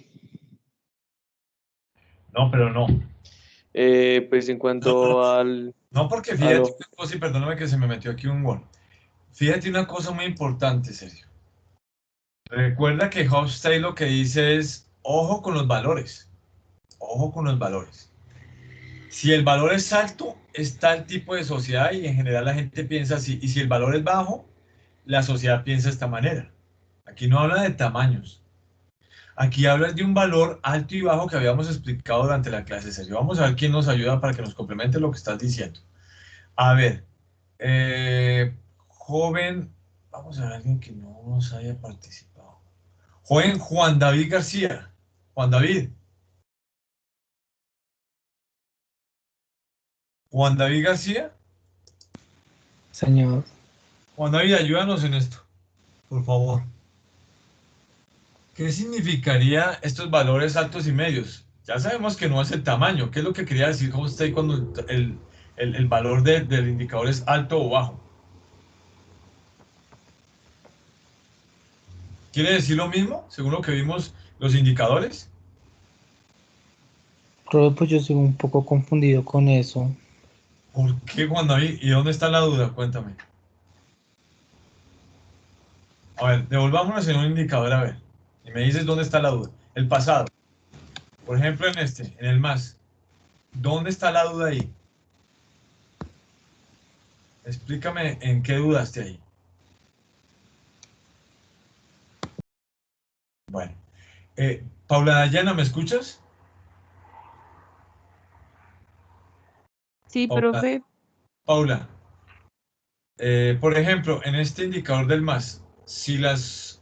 No, pero no. Pues en cuanto al... No, porque a fíjate lo- una cosa, y perdóname que se me metió aquí un gol. Fíjate una cosa muy importante, Sergio. Recuerda que Hofstede lo que dice es, ojo con los valores. Ojo con los valores. Si el valor es alto, está el tipo de sociedad y en general la gente piensa así. Y si el valor es bajo, la sociedad piensa de esta manera. Aquí no habla de tamaños. Aquí hablas de un valor alto y bajo que habíamos explicado durante la clase, Sergio. Vamos a ver quién nos ayuda para que nos complemente lo que estás diciendo. A ver, joven, vamos a ver a alguien que no nos haya participado. Joven Juan David García. Juan David. Juan David García. Señor. Juan David, ayúdanos en esto, por favor. ¿Qué significaría estos valores altos y medios? Ya sabemos que no es el tamaño. ¿Qué es lo que quería decir usted cuando el valor del indicador es alto o bajo? ¿Quiere decir lo mismo, según lo que vimos los indicadores? Profe, pues yo estoy un poco confundido con eso. ¿Por qué, Juan David? ¿Y dónde está la duda? Cuéntame. A ver, devolvámonos en un indicador, a ver. Y me dices dónde está la duda. El pasado. Por ejemplo, en este, en el más. ¿Dónde está la duda ahí? Explícame en qué dudaste ahí. Bueno. Paula Dayana, ¿me escuchas? Sí, Paula. profe. Paula. Por ejemplo, en este indicador del más, si los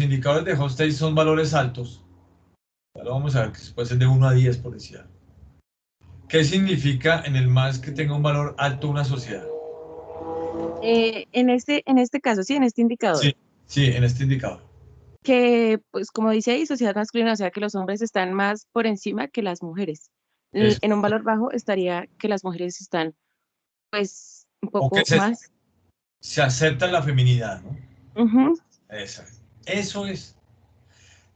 indicadores de Hofstadter son valores altos, ya lo vamos a ver que puede ser de 1 a 10, por decir algo. ¿Qué significa en el más que tenga un valor alto una sociedad? En este caso, sí, en este indicador, Sí, sí, en este indicador. que pues como dice ahí, sociedad masculina, o sea que los hombres están más por encima que las mujeres. Eso. En un valor bajo estaría que las mujeres están pues un O que poco más. se acepta la feminidad, ¿no? Ujú. Exacto. Eso es.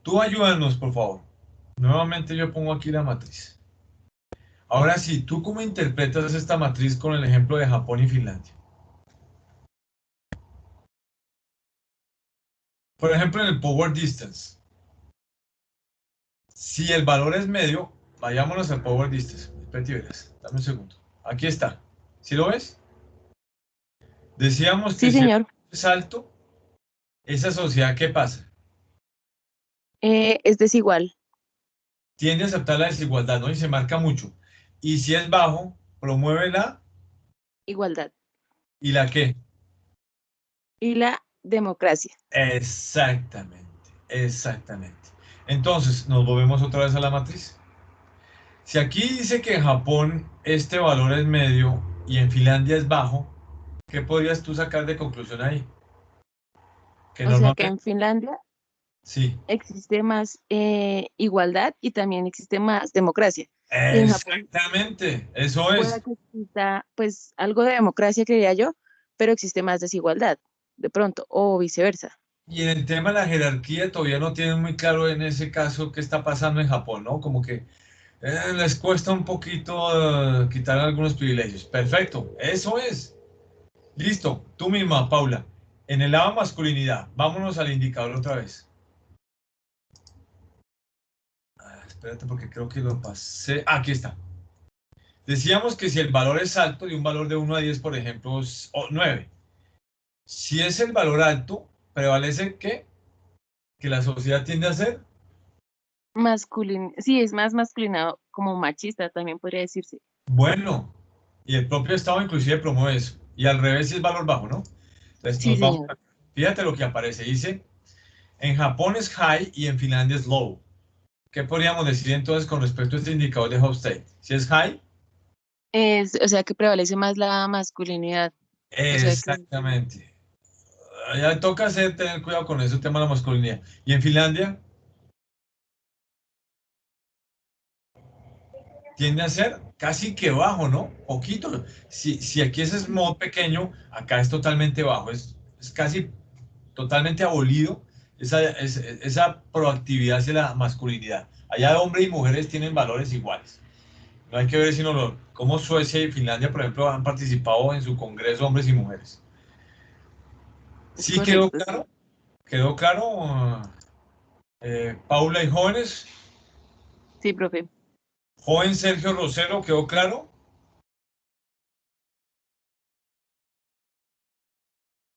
Tú ayúdanos, por favor. Nuevamente yo pongo aquí la matriz. Ahora sí, ¿tú cómo interpretas esta matriz con el ejemplo de Japón y Finlandia? Por ejemplo, en el Power Distance. Si el valor es medio, vayámonos al Power Distance. Espérate, verás. Dame un segundo. Aquí está. ¿Sí lo ves? Decíamos que Sí, si el señor. valor es alto, esa sociedad, ¿qué pasa? Es desigual. Tiende a aceptar la desigualdad, ¿no? Y se marca mucho. Y si es bajo, promueve la... Igualdad. ¿Y la qué? Y la democracia. Exactamente, exactamente. Entonces, nos volvemos otra vez a la matriz. Si aquí dice que en Japón este valor es medio y en Finlandia es bajo, ¿qué podrías tú sacar de conclusión ahí? Que O sea que normalmente... en Finlandia Sí, existe más igualdad y también existe más democracia. Y en Japón exactamente, eso puede es. que exista pues algo de democracia, creería yo, pero existe más desigualdad, de pronto, o viceversa. Y en el tema de la jerarquía todavía no tienen muy claro en ese caso qué está pasando en Japón, ¿no? Como que les cuesta un poquito quitar algunos privilegios. Perfecto, eso es. Listo, tú misma, Paula. En el lado masculinidad, vámonos al indicador otra vez. Espérate porque creo que lo pasé. Aquí está. Decíamos que si el valor es alto, de un valor de 1 a 10, por ejemplo, es 9. Si es el valor alto, prevalece que la sociedad tiende a ser. Sí, es más masculinado, como machista también podría decirse. Bueno, y el propio Estado inclusive promueve eso. Y al revés si es valor bajo, ¿no? Entonces Sí, nos vamos señor. fíjate lo que aparece. Dice, en Japón es high y en Finlandia es low. ¿Qué podríamos decir entonces con respecto a este indicador de Hofstadter? Si es high, O sea que prevalece más la masculinidad. O sea que exactamente. Ya toca tener cuidado con ese tema de la masculinidad. Y en Finlandia tiende a ser casi que bajo, ¿no? Poquito. Si aquí es mod pequeño, acá es totalmente bajo. Es casi totalmente abolido esa proactividad hacia la masculinidad. Allá hombres y mujeres tienen valores iguales. No hay que ver sino cómo Suecia y Finlandia, por ejemplo, han participado en su congreso hombres y mujeres. es ¿Sí quedó correcto, sí. claro? ¿Quedó claro, Paula y jóvenes? Sí, profe. Joven Sergio Rosero, ¿quedó claro?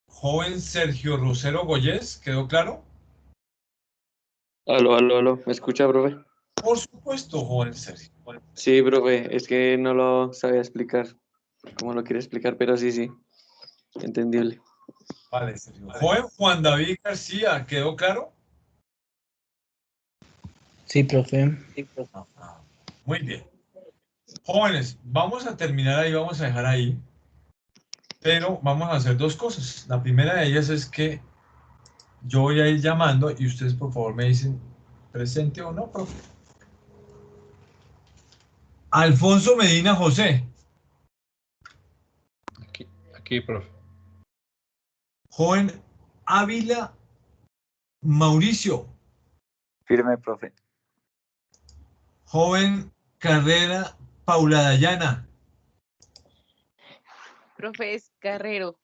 Joven Sergio Rosero Goyés, ¿quedó claro? Aló, ¿me escucha, profe? Por supuesto, joven Sergio. Sí, profe, es que no lo sabía explicar, como lo quiere explicar, pero sí, entendible. Vale, Sergio. Joven Juan David García, ¿quedó claro? Sí, profe. Muy bien. Jóvenes, vamos a terminar ahí, vamos a dejar ahí, pero vamos a hacer dos cosas. La primera de ellas es que yo voy a ir llamando y ustedes por favor me dicen presente o no, profe. Alfonso Medina José. Aquí, profe. Joven Ávila Mauricio. Firme, profe. Joven Carrera Paula Dayana. Profe, es Carrero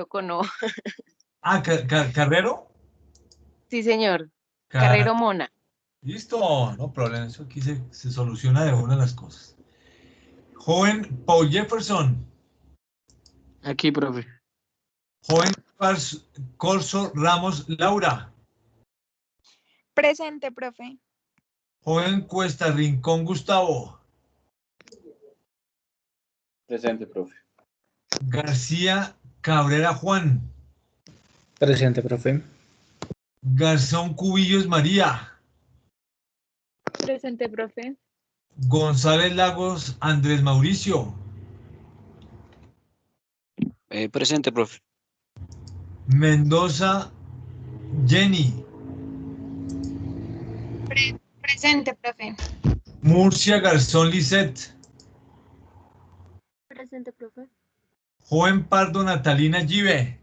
con O. Ah, ¿Carrero? Sí, señor. Car- Carrero Mona. Listo, no problema, eso aquí se soluciona de una de las cosas. Joven Paul Jefferson. Aquí, profe. Joven Corso Ramos Laura. Presente, profe. Joven Cuesta Rincón Gustavo. Presente, profe. García Cabrera Juan. Presente, profe. Garzón Cubillos María. Presente, profe. González Lagos Andrés Mauricio. Presente, profe. Mendoza Jenny. Presente, profe. Murcia Garzón Lisette. Presente, profe. Joven Pardo Natalina Gibe.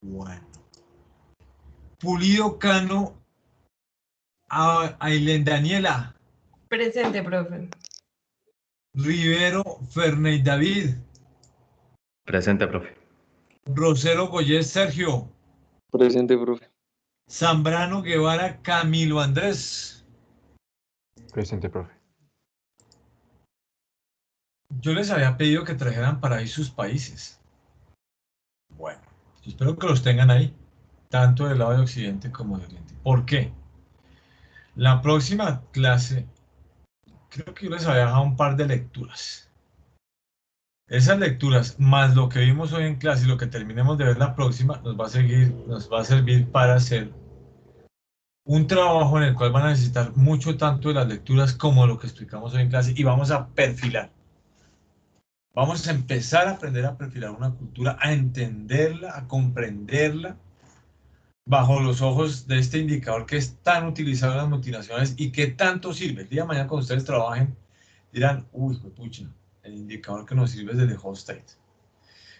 Bueno. Pulido Cano Ailen Daniela. Presente, profe. Rivero Ferney David. Presente, profe. Rosero Goyes Sergio. Presente, profe. Zambrano Guevara Camilo Andrés. Presente, profe. Yo les había pedido que trajeran para ahí sus países. Bueno, espero que los tengan ahí, tanto del lado de Occidente como de Oriente. ¿Por qué? La próxima clase, creo que yo les había dejado un par de lecturas. Esas lecturas, más lo que vimos hoy en clase y lo que terminemos de ver la próxima, nos va a servir para hacer un trabajo en el cual van a necesitar mucho tanto de las lecturas como lo que explicamos hoy en clase y vamos a perfilar. Vamos a empezar a aprender a perfilar una cultura, a entenderla, a comprenderla bajo los ojos de este indicador que es tan utilizado en las multinacionales y que tanto sirve. El día de mañana cuando ustedes trabajen dirán, uy, pucha, el indicador que nos sirve es el de Hofstede.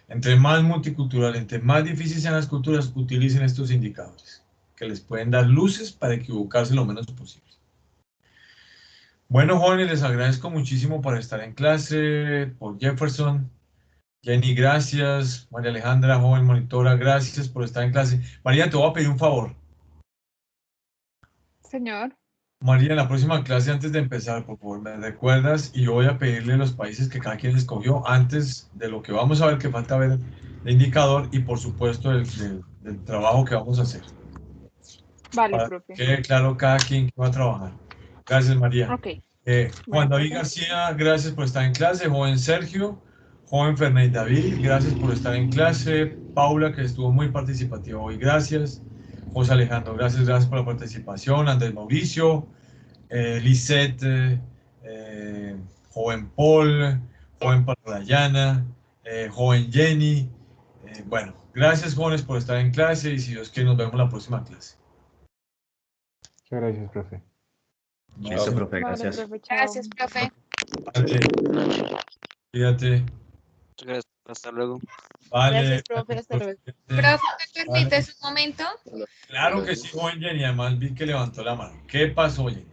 Entre más multicultural, entre más difíciles sean las culturas, utilicen estos indicadores que les pueden dar luces para equivocarse lo menos posible. Bueno, jóvenes, les agradezco muchísimo por estar en clase, por Jefferson. Jenny, gracias. María Alejandra, joven monitora, gracias por estar en clase. María, te voy a pedir un favor. Señor. María, en la próxima clase, antes de empezar, por favor, me recuerdas y yo voy a pedirle los países que cada quien escogió antes de lo que vamos a ver, que falta ver el indicador y, por supuesto, del trabajo que vamos a hacer. Vale, Para profe. que quede claro cada quien que va a trabajar. Gracias, María. Ok. Juan Bueno, David profe. García, gracias por estar en clase. Joven Sergio, joven Ferney David, gracias por estar en clase. Paula, que estuvo muy participativa hoy, gracias. José Alejandro, gracias por la participación. Andrés Mauricio, Lisette, joven Paul, joven Parrayana, joven Jenny. Bueno, gracias jóvenes por estar en clase y si Dios quiere nos vemos en la próxima clase. Muchas gracias, profe. Listo, profe, Vale, gracias. profe, chao. Gracias, profe. Vale, cuídate. Muchas gracias. Hasta luego. Vale. Gracias, profe. Hasta luego. Profe, ¿me permites un momento? Claro que sí, joven Jenny. Además vi que levantó la mano. ¿Qué pasó, Jenny?